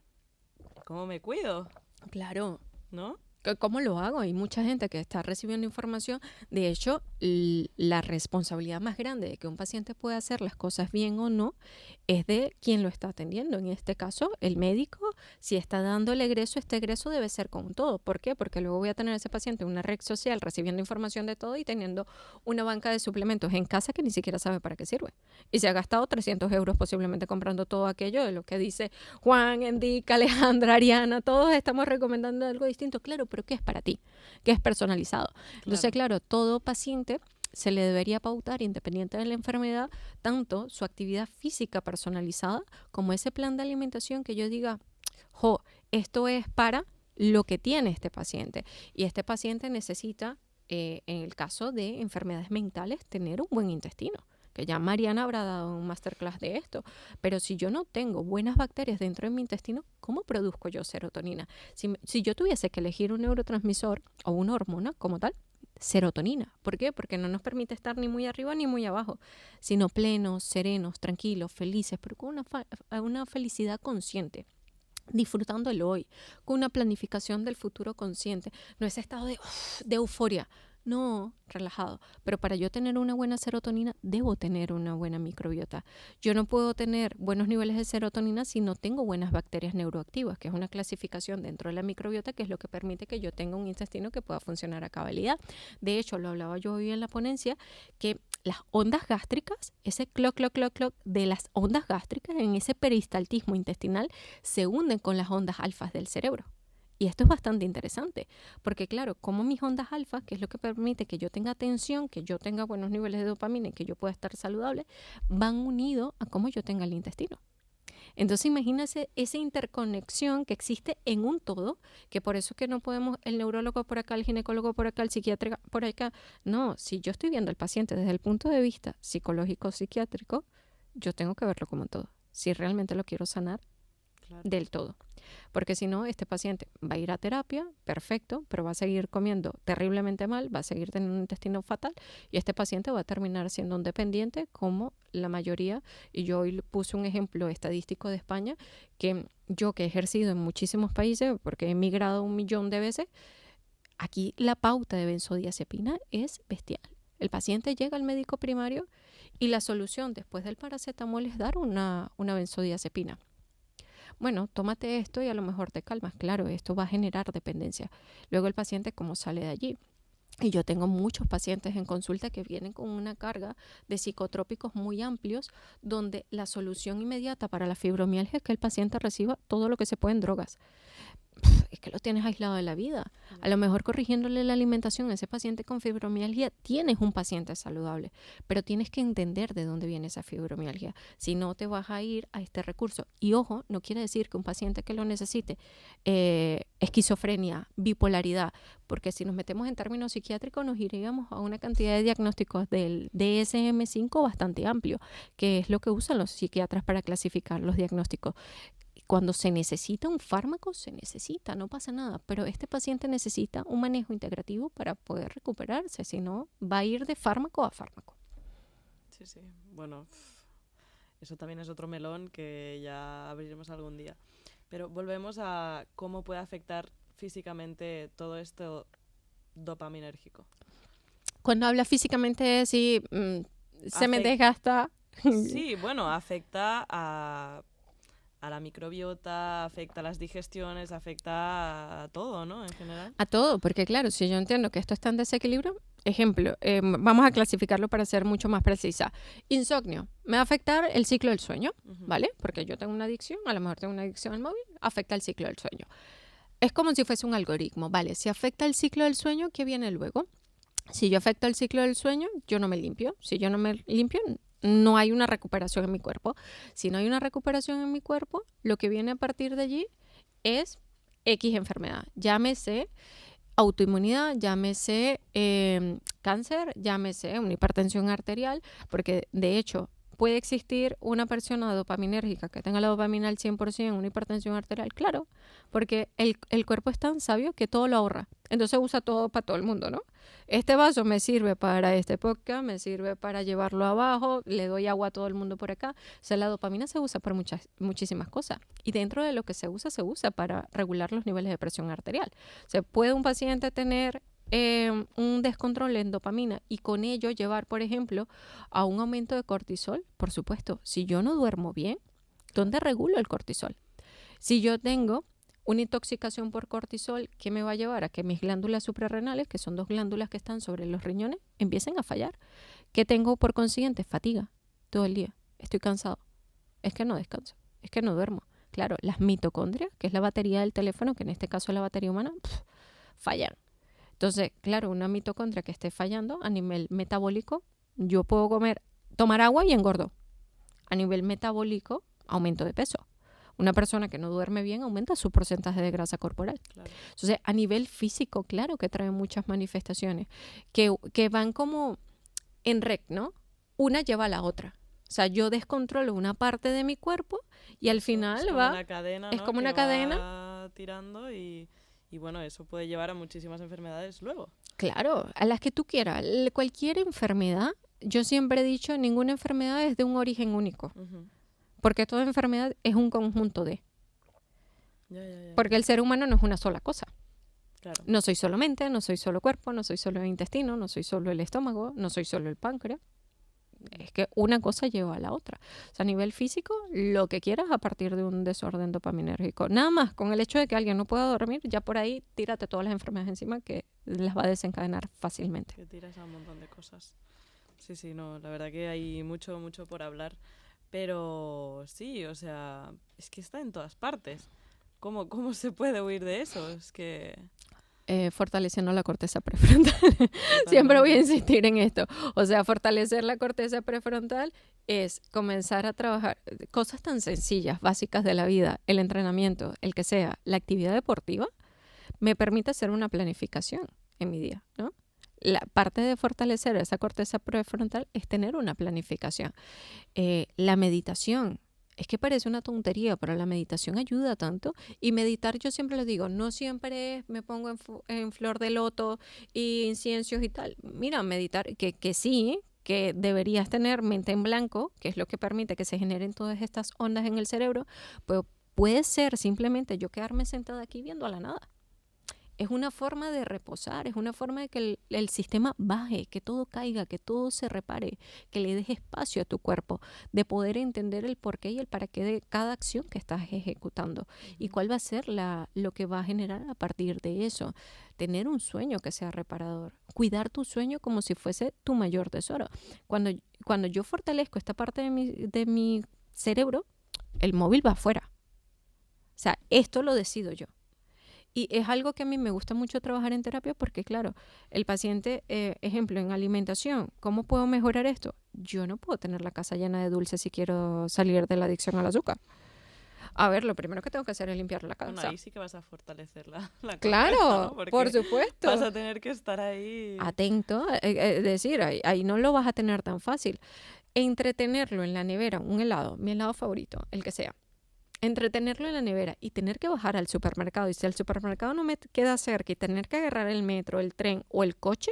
¿Cómo me cuido? Claro. ¿No? ¿Cómo lo hago? Hay mucha gente que está recibiendo información. De hecho, la responsabilidad más grande de que un paciente pueda hacer las cosas bien o no es de quien lo está atendiendo. En este caso, el médico, si está dando el egreso, este egreso debe ser con todo. ¿Por qué? Porque luego voy a tener a ese paciente en una red social recibiendo información de todo y teniendo una banca de suplementos en casa que ni siquiera sabe para qué sirve. Y se ha gastado 300 euros posiblemente comprando todo aquello de lo que dice Juan, Endica, Alejandra, Ariana. Todos estamos recomendando algo distinto. Claro, pero ¿qué es para ti? ¿Qué es personalizado? Entonces, claro, todo paciente se le debería pautar, independiente de la enfermedad, tanto su actividad física personalizada como ese plan de alimentación que yo diga, esto es para lo que tiene este paciente. Y este paciente necesita, en el caso de enfermedades mentales, tener un buen intestino. Que ya Mariana habrá dado un masterclass de esto. Pero si yo no tengo buenas bacterias dentro de mi intestino, ¿cómo produzco yo serotonina? Si yo tuviese que elegir un neurotransmisor o una hormona como tal, serotonina. ¿Por qué? Porque no nos permite estar ni muy arriba ni muy abajo, sino plenos, serenos, tranquilos, felices, pero con una felicidad consciente. Disfrutando el hoy, con una planificación del futuro consciente, no ese estado de euforia, no, relajado. Pero para yo tener una buena serotonina, debo tener una buena microbiota. Yo no puedo tener buenos niveles de serotonina si no tengo buenas bacterias neuroactivas, que es una clasificación dentro de la microbiota, que es lo que permite que yo tenga un intestino que pueda funcionar a cabalidad. De hecho, lo hablaba yo hoy en la ponencia, que las ondas gástricas, ese cloc de las ondas gástricas en ese peristaltismo intestinal se unen con las ondas alfas del cerebro. Y esto es bastante interesante, porque claro, como mis ondas alfa, que es lo que permite que yo tenga atención, que yo tenga buenos niveles de dopamina y que yo pueda estar saludable, van unidos a cómo yo tenga el intestino. Entonces imagínense esa interconexión que existe en un todo, que por eso es que no podemos, el neurólogo por acá, el ginecólogo por acá, el psiquiatra por acá. No, si yo estoy viendo al paciente desde el punto de vista psicológico, psiquiátrico, yo tengo que verlo como un todo. Si realmente lo quiero sanar, del todo. Porque si no, este paciente va a ir a terapia, perfecto, pero va a seguir comiendo terriblemente mal, va a seguir teniendo un intestino fatal y este paciente va a terminar siendo un dependiente como la mayoría. Y yo hoy puse un ejemplo estadístico de España que yo que he ejercido en muchísimos países, porque he emigrado 1 millón de veces, aquí la pauta de benzodiazepina es bestial. El paciente llega al médico primario y la solución después del paracetamol es dar una benzodiazepina. Bueno, tómate esto y a lo mejor te calmas. Claro, esto va a generar dependencia. Luego el paciente, ¿cómo sale de allí? Y yo tengo muchos pacientes en consulta que vienen con una carga de psicotrópicos muy amplios, donde la solución inmediata para la fibromialgia es que el paciente reciba todo lo que se puede en drogas. Es que lo tienes aislado de la vida. A lo mejor corrigiéndole la alimentación a ese paciente con fibromialgia, tienes un paciente saludable, pero tienes que entender de dónde viene esa fibromialgia. Si no, te vas a ir a este recurso. Y ojo, no quiere decir que un paciente que lo necesite, esquizofrenia, bipolaridad, porque si nos metemos en términos psiquiátricos nos iríamos a una cantidad de diagnósticos del DSM-5 bastante amplio, que es lo que usan los psiquiatras para clasificar los diagnósticos. Cuando se necesita un fármaco, se necesita, no pasa nada. Pero este paciente necesita un manejo integrativo para poder recuperarse, si no, va a ir de fármaco a fármaco. Sí, sí. Bueno, eso también es otro melón que ya abriremos algún día. Pero volvemos a cómo puede afectar físicamente todo esto dopaminérgico. Cuando habla físicamente, sí, se me desgasta. Sí, bueno, afecta a la microbiota, afecta a las digestiones, afecta a todo, ¿no? En general. A todo, porque claro, si yo entiendo que esto está en desequilibrio, ejemplo, vamos a clasificarlo para ser mucho más precisa. Insomnio, me va a afectar el ciclo del sueño, ¿vale? Porque yo tengo una adicción, a lo mejor tengo una adicción al móvil, afecta el ciclo del sueño. Es como si fuese un algoritmo, ¿vale? Si afecta el ciclo del sueño, ¿qué viene luego? Si yo afecto el ciclo del sueño, yo no me limpio. Si yo no me limpio, no hay una recuperación en mi cuerpo. Si no hay una recuperación en mi cuerpo, lo que viene a partir de allí es X enfermedad. Llámese autoinmunidad, llámese cáncer, llámese una hipertensión arterial, porque de hecho puede existir una persona dopaminérgica que tenga la dopamina al 100%, una hipertensión arterial, claro, porque el cuerpo es tan sabio que todo lo ahorra. Entonces usa todo para todo el mundo, ¿no? Este vaso me sirve para este podcast, me sirve para llevarlo abajo, le doy agua a todo el mundo por acá. O sea, la dopamina se usa para muchísimas cosas. Y dentro de lo que se usa para regular los niveles de presión arterial. O sea, puede un paciente tener un descontrol en dopamina y con ello llevar, por ejemplo, a un aumento de cortisol. Por supuesto, si yo no duermo bien, ¿dónde regulo el cortisol? Si yo tengo una intoxicación por cortisol, ¿qué me va a llevar? A que mis glándulas suprarrenales, que son 2 glándulas que están sobre los riñones, empiecen a fallar. ¿Qué tengo por consiguiente? Fatiga todo el día. Estoy cansado. Es que no descanso. Es que no duermo. Claro, las mitocondrias, que es la batería del teléfono, que en este caso es la batería humana, fallan. Entonces, claro, una mitocondria que esté fallando a nivel metabólico, yo puedo tomar agua y engordo. A nivel metabólico, aumento de peso. Una persona que no duerme bien aumenta su porcentaje de grasa corporal. Claro. Entonces, a nivel físico, claro que trae muchas manifestaciones que van como en rec, ¿no? Una lleva a la otra. O sea, yo descontrolo una parte de mi cuerpo y al final es como una cadena, ¿no? Es como una cadena. Va tirando y bueno, eso puede llevar a muchísimas enfermedades luego. Claro, a las que tú quieras. Cualquier enfermedad, yo siempre he dicho, ninguna enfermedad es de un origen único. Uh-huh. Porque toda enfermedad es un conjunto de. Ya. Porque el ser humano no es una sola cosa. Claro. No soy solo mente, no soy solo cuerpo, no soy solo el intestino, no soy solo el estómago, no soy solo el páncreas. Es que una cosa lleva a la otra. O sea, a nivel físico, lo que quieras a partir de un desorden dopaminérgico. Nada más, con el hecho de que alguien no pueda dormir, ya por ahí tírate todas las enfermedades encima que las va a desencadenar fácilmente. Que tiras a un montón de cosas. Sí, no, la verdad que hay mucho por hablar. Pero sí, o sea, es que está en todas partes. ¿Cómo se puede huir de eso? Es que... fortaleciendo la corteza prefrontal. Siempre voy a insistir en esto. O sea, fortalecer la corteza prefrontal es comenzar a trabajar cosas tan sencillas, básicas de la vida, el entrenamiento, el que sea, la actividad deportiva, me permite hacer una planificación en mi día, ¿no? La parte de fortalecer esa corteza prefrontal es tener una planificación. La meditación. Es que parece una tontería, pero la meditación ayuda tanto. Y meditar, yo siempre les digo, no siempre me pongo en flor de loto y inciensos y tal. Mira, meditar, que sí, que deberías tener mente en blanco, que es lo que permite que se generen todas estas ondas en el cerebro, pero puede ser simplemente yo quedarme sentada aquí viendo a la nada. Es una forma de reposar, es una forma de que el sistema baje, que todo caiga, que todo se repare, que le des espacio a tu cuerpo, de poder entender el porqué y el para qué de cada acción que estás ejecutando y cuál va a ser lo que va a generar a partir de eso. Tener un sueño que sea reparador, cuidar tu sueño como si fuese tu mayor tesoro. Cuando yo fortalezco esta parte de mi cerebro, el móvil va afuera. O sea, esto lo decido yo. Y es algo que a mí me gusta mucho trabajar en terapia porque, claro, el paciente, ejemplo, en alimentación, ¿cómo puedo mejorar esto? Yo no puedo tener la casa llena de dulces si quiero salir de la adicción al azúcar. A ver, lo primero que tengo que hacer es limpiar la casa. Bueno, ahí sí que vas a fortalecer la claro, cabeza, ¿no? por supuesto. Vas a tener que estar ahí... atento, es decir, ahí no lo vas a tener tan fácil. Entretenerlo en la nevera, un helado, mi helado favorito, el que sea. Entretenerlo en la nevera y tener que bajar al supermercado. Y si el supermercado no me queda cerca y tener que agarrar el metro, el tren o el coche,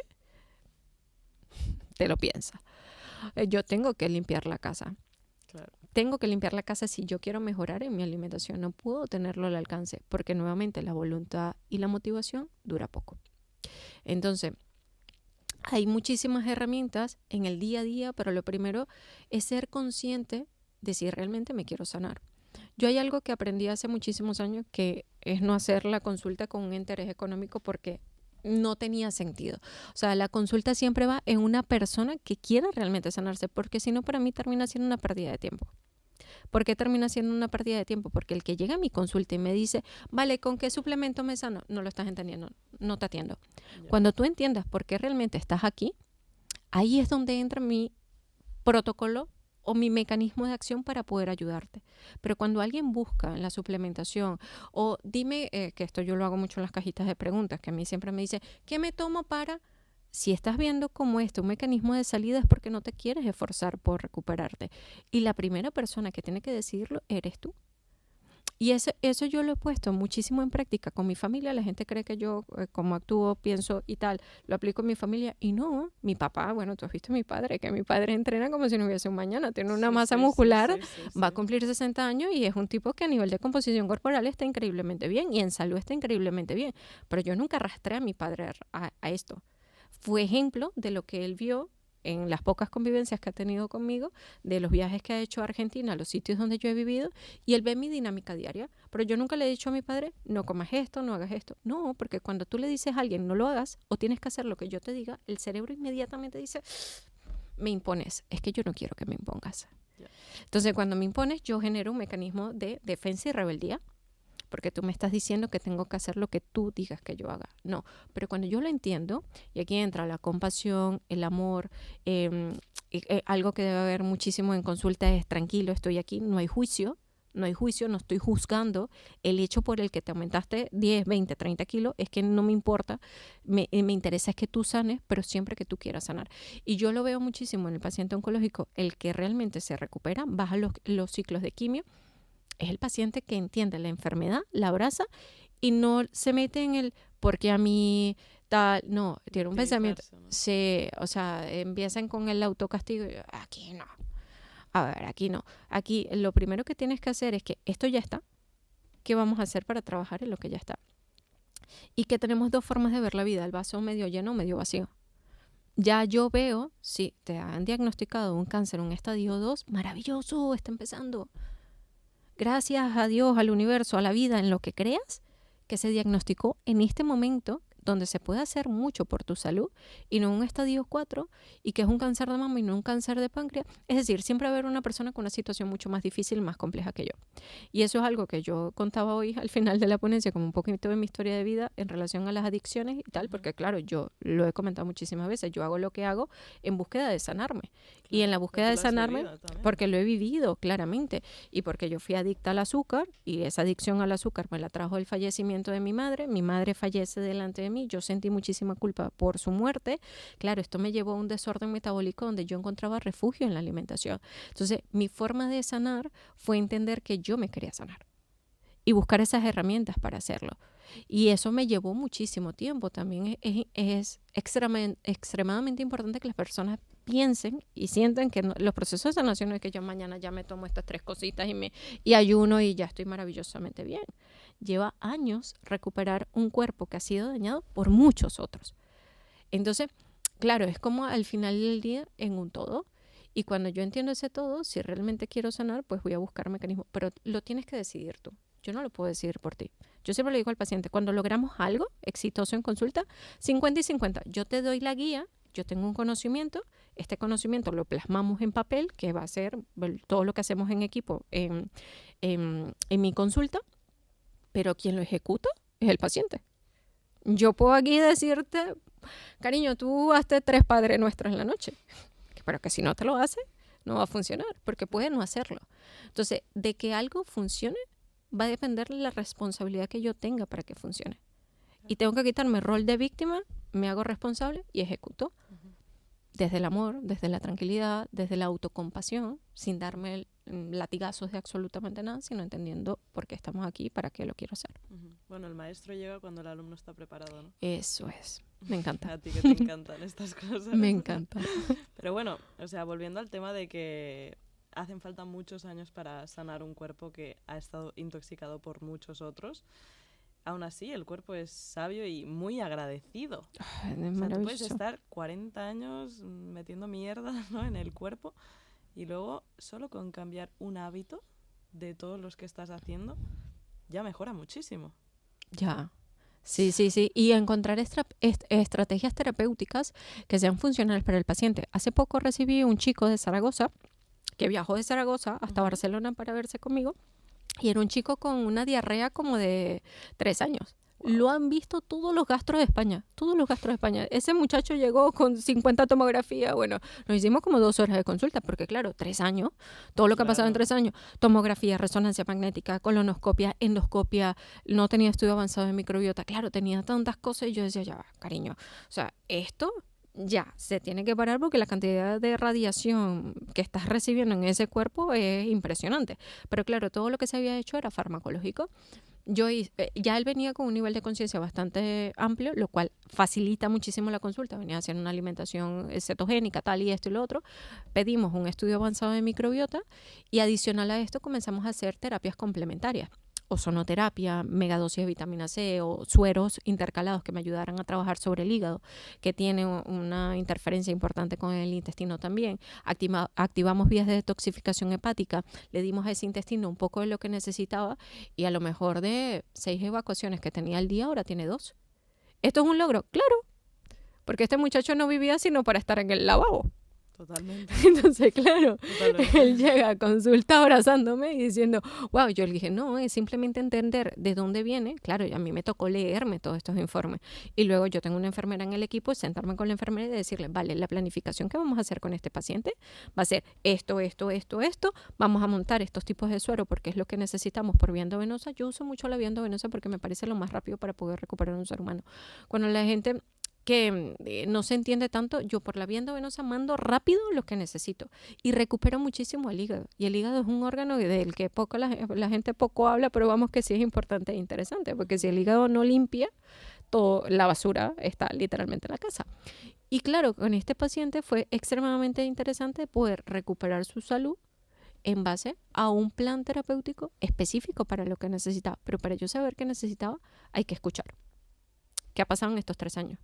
te lo piensas. Yo tengo que limpiar la casa. Claro. Tengo que limpiar la casa si yo quiero mejorar en mi alimentación. No puedo tenerlo al alcance porque nuevamente la voluntad y la motivación dura poco. Entonces, hay muchísimas herramientas en el día a día, pero lo primero es ser consciente de si realmente me quiero sanar. Yo hay algo que aprendí hace muchísimos años que es no hacer la consulta con un interés económico porque no tenía sentido. O sea, la consulta siempre va en una persona que quiera realmente sanarse, porque si no para mí termina siendo una pérdida de tiempo. ¿Por qué termina siendo una pérdida de tiempo? Porque el que llega a mi consulta y me dice, vale, ¿con qué suplemento me sano? No lo estás entendiendo, no te atiendo. Yeah. Cuando tú entiendas por qué realmente estás aquí, ahí es donde entra mi protocolo o mi mecanismo de acción para poder ayudarte. Pero cuando alguien busca en la suplementación, o dime, que esto yo lo hago mucho en las cajitas de preguntas, que a mí siempre me dice, ¿qué me tomo para? Si estás viendo como un mecanismo de salida es porque no te quieres esforzar por recuperarte. Y la primera persona que tiene que decidirlo eres tú. Y eso yo lo he puesto muchísimo en práctica con mi familia. La gente cree que yo, como actúo, pienso y tal, lo aplico en mi familia. Y no, mi papá, bueno, tú has visto a mi padre, que mi padre entrena como si no hubiese un mañana. Tiene una masa muscular, va a cumplir 60 años y es un tipo que a nivel de composición corporal está increíblemente bien y en salud está increíblemente bien. Pero yo nunca arrastré a mi padre a esto. Fue ejemplo de lo que él vio en las pocas convivencias que ha tenido conmigo, de los viajes que ha hecho a Argentina, los sitios donde yo he vivido, y él ve mi dinámica diaria. Pero yo nunca le he dicho a mi padre, no comas esto, no hagas esto. No, porque cuando tú le dices a alguien, no lo hagas, o tienes que hacer lo que yo te diga, el cerebro inmediatamente dice, me impones, es que yo no quiero que me impongas. Entonces, cuando me impones, yo genero un mecanismo de defensa y rebeldía, porque tú me estás diciendo que tengo que hacer lo que tú digas que yo haga. No, pero cuando yo lo entiendo, y aquí entra la compasión, el amor, algo que debe haber muchísimo en consulta es tranquilo, estoy aquí, no hay juicio, no estoy juzgando el hecho por el que te aumentaste 10, 20, 30 kilos, es que no me importa, me interesa es que tú sanes, pero siempre que tú quieras sanar. Y yo lo veo muchísimo en el paciente oncológico, el que realmente se recupera, baja los ciclos de quimio, es el paciente que entiende la enfermedad, la abraza y no se mete en el porque a mí tal, no, tiene un pensamiento, ¿no? O sea, empiezan con el autocastigo y yo, aquí no, a ver, aquí no, aquí lo primero que tienes que hacer es que esto ya está, ¿qué vamos a hacer para trabajar en lo que ya está? Y que tenemos dos formas de ver la vida, el vaso medio lleno o medio vacío. Ya yo veo, si te han diagnosticado un cáncer, un estadio 2, maravilloso, está empezando. Gracias a Dios, al universo, a la vida, en lo que creas, que se diagnosticó en este momento donde se puede hacer mucho por tu salud y no un estadio 4 y que es un cáncer de mama y no un cáncer de páncreas. Es decir, siempre va a haber una persona con una situación mucho más difícil, más compleja que yo. Y eso es algo que yo contaba hoy al final de la ponencia como un poquito de mi historia de vida en relación a las adicciones y tal, porque claro, yo lo he comentado muchísimas veces, yo hago lo que hago en búsqueda de sanarme. Claro, y en la búsqueda de sanarme, porque lo he vivido claramente y porque yo fui adicta al azúcar y esa adicción al azúcar me la trajo el fallecimiento de mi madre fallece delante de mí, yo sentí muchísima culpa por su muerte, claro, esto me llevó a un desorden metabólico donde yo encontraba refugio en la alimentación. Entonces, mi forma de sanar fue entender que yo me quería sanar y buscar esas herramientas para hacerlo. Y eso me llevó muchísimo tiempo. También es extremadamente importante que las personas piensen y sientan que los procesos de sanación no es que yo mañana ya me tomo estas 3 cositas y ayuno y ya estoy maravillosamente bien. Lleva años recuperar un cuerpo que ha sido dañado por muchos otros. Entonces, claro, es como al final del día en un todo. Y cuando yo entiendo ese todo, si realmente quiero sanar, pues voy a buscar mecanismos. Pero lo tienes que decidir tú. Yo no lo puedo decidir por ti. Yo siempre le digo al paciente, cuando logramos algo exitoso en consulta, 50 y 50. Yo te doy la guía, yo tengo un conocimiento, este conocimiento lo plasmamos en papel, que va a ser todo lo que hacemos en equipo en mi consulta, pero quien lo ejecuta es el paciente. Yo puedo aquí decirte, cariño, tú hazte 3 Padres Nuestros en la noche, pero que si no te lo haces, no va a funcionar, porque puede no hacerlo. Entonces, de que algo funcione, va a depender de la responsabilidad que yo tenga para que funcione. Y tengo que quitarme el rol de víctima, me hago responsable y ejecuto. Desde el amor, desde la tranquilidad, desde la autocompasión, sin darme latigazos de absolutamente nada, sino entendiendo por qué estamos aquí y para qué lo quiero hacer. Bueno, el maestro llega cuando el alumno está preparado, ¿no? Eso es. Me encanta. A ti que te encantan estas cosas. Me encanta. Pero bueno, o sea, volviendo al tema de que hacen falta muchos años para sanar un cuerpo que ha estado intoxicado por muchos otros. Aún así, el cuerpo es sabio y muy agradecido. Ay, o sea, tú puedes estar 40 años metiendo mierda, ¿no?, en el cuerpo y luego solo con cambiar un hábito de todos los que estás haciendo ya mejora muchísimo. Ya. Sí. Y encontrar estrategias terapéuticas que sean funcionales para el paciente. Hace poco recibí un chico de Zaragoza que viajó de Zaragoza hasta Barcelona para verse conmigo y era un chico con una diarrea como de 3 años. Lo han visto todos los gastros de España, todos los gastros de España. Ese muchacho llegó con 50 tomografías, bueno, nos hicimos como 2 horas de consulta, porque claro, 3 años, todo lo que ha pasado en 3 años, tomografía, resonancia magnética, colonoscopia, endoscopia, no tenía estudio avanzado de microbiota, claro, tenía tantas cosas y yo decía, ya va, cariño, o sea, esto ya se tiene que parar porque la cantidad de radiación que estás recibiendo en ese cuerpo es impresionante. Pero claro, todo lo que se había hecho era farmacológico. Ya él venía con un nivel de conciencia bastante amplio, lo cual facilita muchísimo la consulta. Venía haciendo una alimentación cetogénica, tal y esto y lo otro. Pedimos un estudio avanzado de microbiota y adicional a esto comenzamos a hacer terapias complementarias. Ozonoterapia, megadosis de vitamina C o sueros intercalados que me ayudaran a trabajar sobre el hígado, que tiene una interferencia importante con el intestino también. Activamos vías de detoxificación hepática, le dimos a ese intestino un poco de lo que necesitaba y a lo mejor de 6 evacuaciones que tenía al día, ahora tiene 2. ¿Esto es un logro? Claro, porque este muchacho no vivía sino para estar en el lavabo. Totalmente. Entonces, claro, Totalmente. él llega a consulta abrazándome y diciendo, wow, yo le dije, no, es simplemente entender de dónde viene. Claro, y a mí me tocó leerme todos estos informes. Y luego yo tengo una enfermera en el equipo, sentarme con la enfermera y decirle, vale, la planificación que vamos a hacer con este paciente va a ser esto, vamos a montar estos tipos de suero porque es lo que necesitamos por vía endovenosa. Yo uso mucho la vía endovenosa porque me parece lo más rápido para poder recuperar un ser humano. Cuando la gente que no se entiende tanto, yo por la vía endovenosa mando rápido lo que necesito y recupero muchísimo el hígado. Y el hígado es un órgano del que poco la gente poco habla, pero vamos que sí es importante e interesante, porque si el hígado no limpia, toda la basura está literalmente en la casa. Y claro, con este paciente fue extremadamente interesante poder recuperar su salud en base a un plan terapéutico específico para lo que necesitaba. Pero para yo saber qué necesitaba, hay que escuchar. ¿Qué ha pasado en estos 3 años?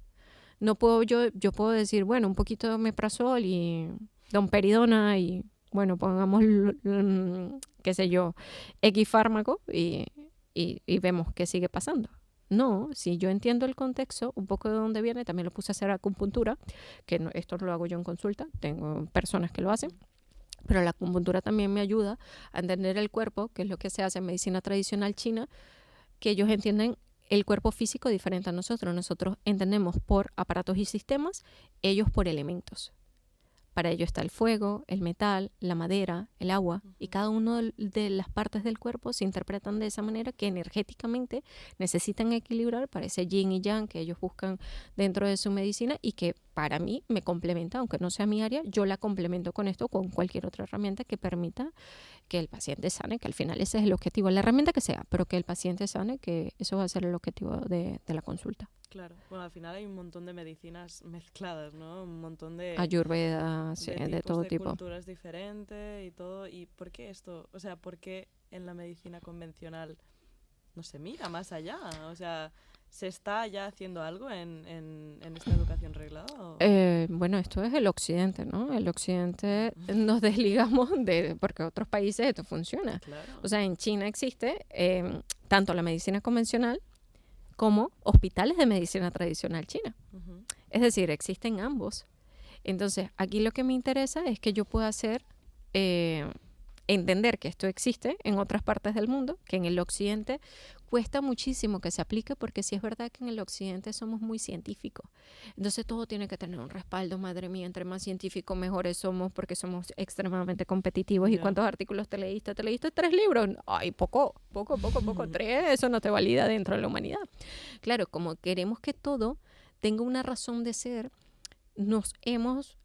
No puedo yo puedo decir, bueno, un poquito de omeprazol y domperidona y, bueno, pongamos, qué sé yo, X fármaco y vemos qué sigue pasando. No, si yo entiendo el contexto, un poco de dónde viene, también lo puse a hacer acupuntura, que no, esto no lo hago yo en consulta, tengo personas que lo hacen, pero la acupuntura también me ayuda a entender el cuerpo, que es lo que se hace en medicina tradicional china, que ellos entienden el cuerpo físico diferente a nosotros. Nosotros entendemos por aparatos y sistemas, ellos por elementos. Para ello está el fuego, el metal, la madera, el agua, y cada una de las partes del cuerpo se interpretan de esa manera que energéticamente necesitan equilibrar para ese yin y yang que ellos buscan dentro de su medicina y que para mí me complementa, aunque no sea mi área, yo la complemento con esto, con cualquier otra herramienta que permita que el paciente sane, que al final ese es el objetivo, la herramienta que sea, pero que el paciente sane, que eso va a ser el objetivo de la consulta. Claro, bueno, al final hay un montón de medicinas mezcladas, ¿no? Un montón de Ayurveda, sí, de todo tipo. culturas diferentes y todo. ¿Y por qué esto? O sea, ¿por qué en la medicina convencional no se mira más allá? O sea, ¿se está ya haciendo algo en esta educación reglada? Bueno, esto es el occidente, ¿no? El occidente nos desligamos porque en otros países esto funciona. Claro. O sea, en China existe tanto la medicina convencional como hospitales de medicina tradicional china. Uh-huh. Es decir, existen ambos. Entonces, aquí lo que me interesa es que yo pueda hacer, entender que esto existe en otras partes del mundo, que en el occidente cuesta muchísimo que se aplique, porque sí es verdad que en el occidente somos muy científicos. Entonces, todo tiene que tener un respaldo, madre mía, entre más científicos mejores somos, porque somos extremadamente competitivos. ¿Y cuántos artículos te leíste? ¿Te leíste 3 libros? Ay, poco. 3, eso no te valida dentro de la humanidad. Claro, como queremos que todo tenga una razón de ser, nos hemos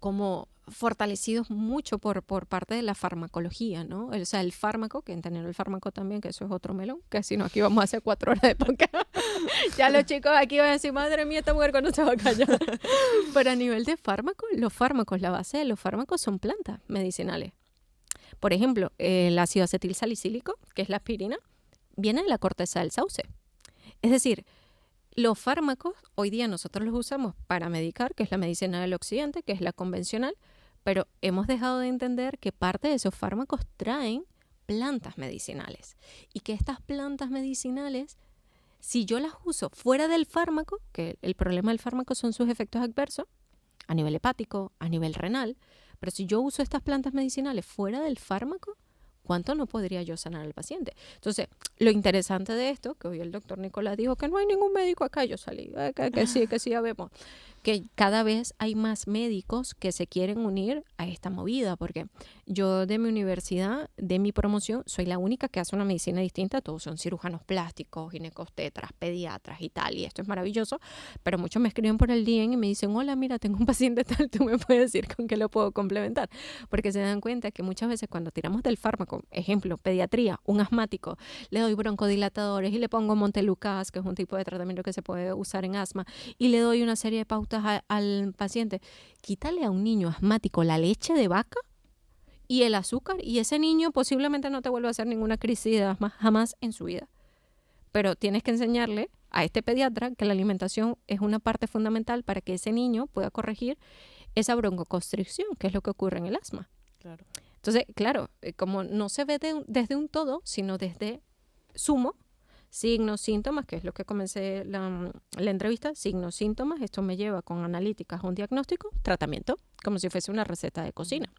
como fortalecidos mucho por parte de la farmacología, ¿no? O sea, el fármaco, que entender el fármaco también, que eso es otro melón, que si no aquí vamos a hacer 4 horas de podcast. Ya los chicos aquí van a decir, madre mía, esta mujer cuando se va a callar. Pero a nivel de fármacos, los fármacos, la base de los fármacos son plantas medicinales. Por ejemplo, el ácido acetil salicílico, que es la aspirina, viene de la corteza del sauce. Es decir, los fármacos, hoy día nosotros los usamos para medicar, que es la medicina del occidente, que es la convencional, pero hemos dejado de entender que parte de esos fármacos traen plantas medicinales y que estas plantas medicinales, si yo las uso fuera del fármaco, que el problema del fármaco son sus efectos adversos, a nivel hepático, a nivel renal, pero si yo uso estas plantas medicinales fuera del fármaco, ¿cuánto no podría yo sanar al paciente? Entonces, lo interesante de esto, que hoy el doctor Nicolás dijo que no hay ningún médico acá, yo salí, que sí, ya vemos, que cada vez hay más médicos que se quieren unir a esta movida, porque yo de mi universidad, de mi promoción, soy la única que hace una medicina distinta. Todos son cirujanos plásticos, ginecobstetras, pediatras y tal, y esto es maravilloso, pero muchos me escriben por el DM y me dicen, hola, mira, tengo un paciente tal, tú me puedes decir con qué lo puedo complementar, porque se dan cuenta que muchas veces cuando tiramos del fármaco, ejemplo, pediatría, un asmático, le doy broncodilatadores y le pongo Montelukast, que es un tipo de tratamiento que se puede usar en asma, y le doy una serie de pautas al paciente. Quítale a un niño asmático la leche de vaca y el azúcar, y ese niño posiblemente no te vuelva a hacer ninguna crisis de asma jamás en su vida. Pero tienes que enseñarle a este pediatra que la alimentación es una parte fundamental para que ese niño pueda corregir esa broncoconstricción, que es lo que ocurre en el asma. Claro. Entonces, claro, como no se ve desde un todo, sino desde sumo, signos, síntomas, que es lo que comencé la entrevista, signos, síntomas, esto me lleva con analíticas a un diagnóstico, tratamiento, como si fuese una receta de cocina,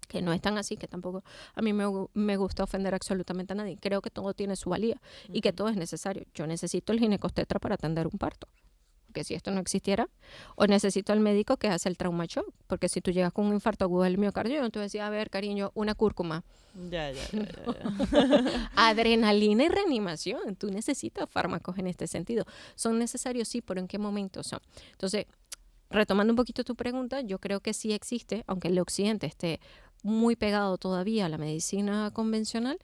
que no es tan así, que tampoco a mí me gusta ofender absolutamente a nadie. Creo que todo tiene su valía y que todo es necesario. Yo necesito el ginecobstetra para atender un parto, porque si esto no existiera, o necesito al médico que hace el trauma shock, porque si tú llegas con un infarto agudo del miocardio, yo te decía, a ver, cariño, una cúrcuma. Ya. Adrenalina y reanimación. Tú necesitas fármacos en este sentido. Son necesarios, sí, pero ¿en qué momento son? Entonces, retomando un poquito tu pregunta, yo creo que sí existe, aunque el occidente esté muy pegado todavía a la medicina convencional,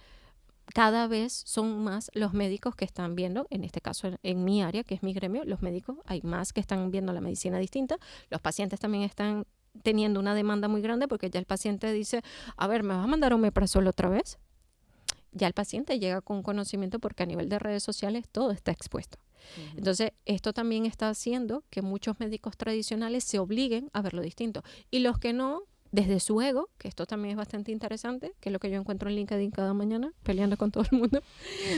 cada vez son más los médicos que están viendo, en este caso en mi área, que es mi gremio, los médicos, hay más que están viendo la medicina distinta. Los pacientes también están teniendo una demanda muy grande, porque ya el paciente dice, a ver, ¿me vas a mandar omeprazol otra vez? Ya el paciente llega con conocimiento, porque a nivel de redes sociales todo está expuesto. Entonces, esto también está haciendo que muchos médicos tradicionales se obliguen a ver lo distinto. Y los que no, desde su ego, que esto también es bastante interesante, que es lo que yo encuentro en LinkedIn cada mañana, peleando con todo el mundo,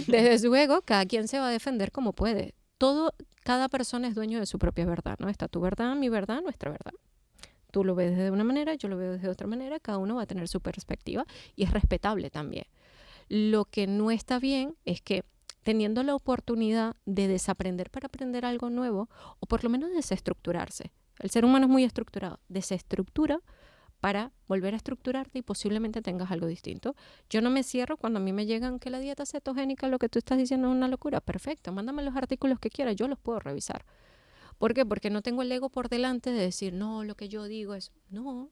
desde su ego, cada quien se va a defender como puede. Cada persona es dueño de su propia verdad, ¿no? Está tu verdad, mi verdad, nuestra verdad. Tú lo ves de una manera, yo lo veo de otra manera, cada uno va a tener su perspectiva y es respetable también. Lo que no está bien es que, teniendo la oportunidad de desaprender para aprender algo nuevo, o por lo menos desestructurarse. El ser humano es muy estructurado. Desestructura para volver a estructurarte y posiblemente tengas algo distinto. Yo no me cierro cuando a mí me llegan que la dieta cetogénica, lo que tú estás diciendo es una locura. Perfecto, mándame los artículos que quieras, yo los puedo revisar. ¿Por qué? Porque no tengo el ego por delante de decir, no, lo que yo digo es, no.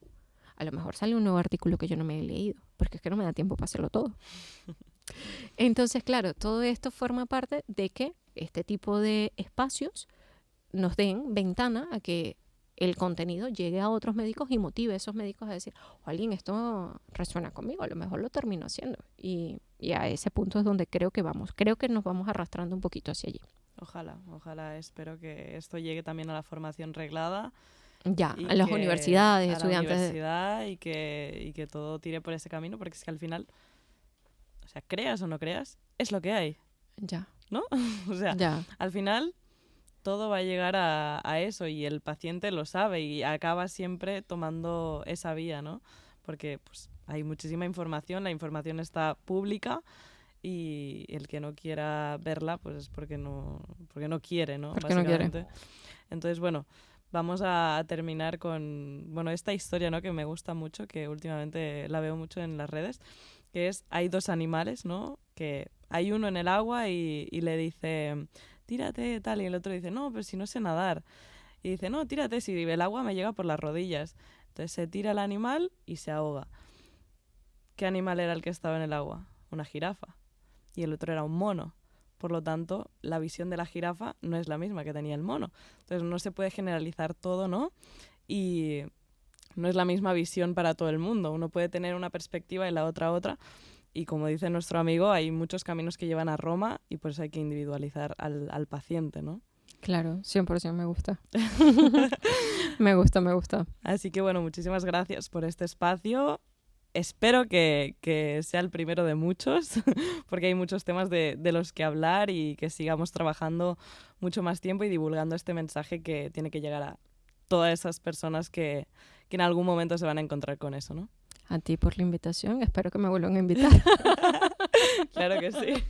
A lo mejor sale un nuevo artículo que yo no me he leído, porque es que no me da tiempo para hacerlo todo. Entonces, claro, todo esto forma parte de que este tipo de espacios nos den ventana a que el contenido llegue a otros médicos y motive a esos médicos a decir, alguien, esto resuena conmigo, a lo mejor lo termino haciendo. Y a ese punto es donde creo que vamos. Creo que nos vamos arrastrando un poquito hacia allí. Ojalá, espero que esto llegue también a la formación reglada. Ya, a las universidades, estudiantes. A la universidad y que todo tire por ese camino, porque es que al final, o sea, creas o no creas, es lo que hay. Ya. ¿No? O sea, ya. Al final todo va a llegar a eso y el paciente lo sabe y acaba siempre tomando esa vía, ¿no? Porque pues, hay muchísima información, la información está pública y el que no quiera verla pues es porque no quiere, ¿no? Porque no quiere. Entonces, bueno, vamos a terminar con esta historia, ¿no? Que me gusta mucho, que últimamente la veo mucho en las redes, que es, hay dos animales, ¿no? Que hay uno en el agua y le dice, tírate, tal, y el otro dice, no, pero si no sé nadar. Y dice, no, tírate, si el agua me llega por las rodillas. Entonces se tira el animal y se ahoga. ¿Qué animal era el que estaba en el agua? Una jirafa. Y el otro era un mono. Por lo tanto, la visión de la jirafa no es la misma que tenía el mono. Entonces no se puede generalizar todo, ¿no? Y no es la misma visión para todo el mundo. Uno puede tener una perspectiva y la otra. Y como dice nuestro amigo, hay muchos caminos que llevan a Roma y por eso hay que individualizar al paciente, ¿no? Claro, 100% me gusta. Me gusta. Así que bueno, muchísimas gracias por este espacio. Espero que sea el primero de muchos, porque hay muchos temas de los que hablar y que sigamos trabajando mucho más tiempo y divulgando este mensaje que tiene que llegar a todas esas personas que en algún momento se van a encontrar con eso, ¿no? A ti por la invitación. Espero que me vuelvan a invitar. Claro que sí.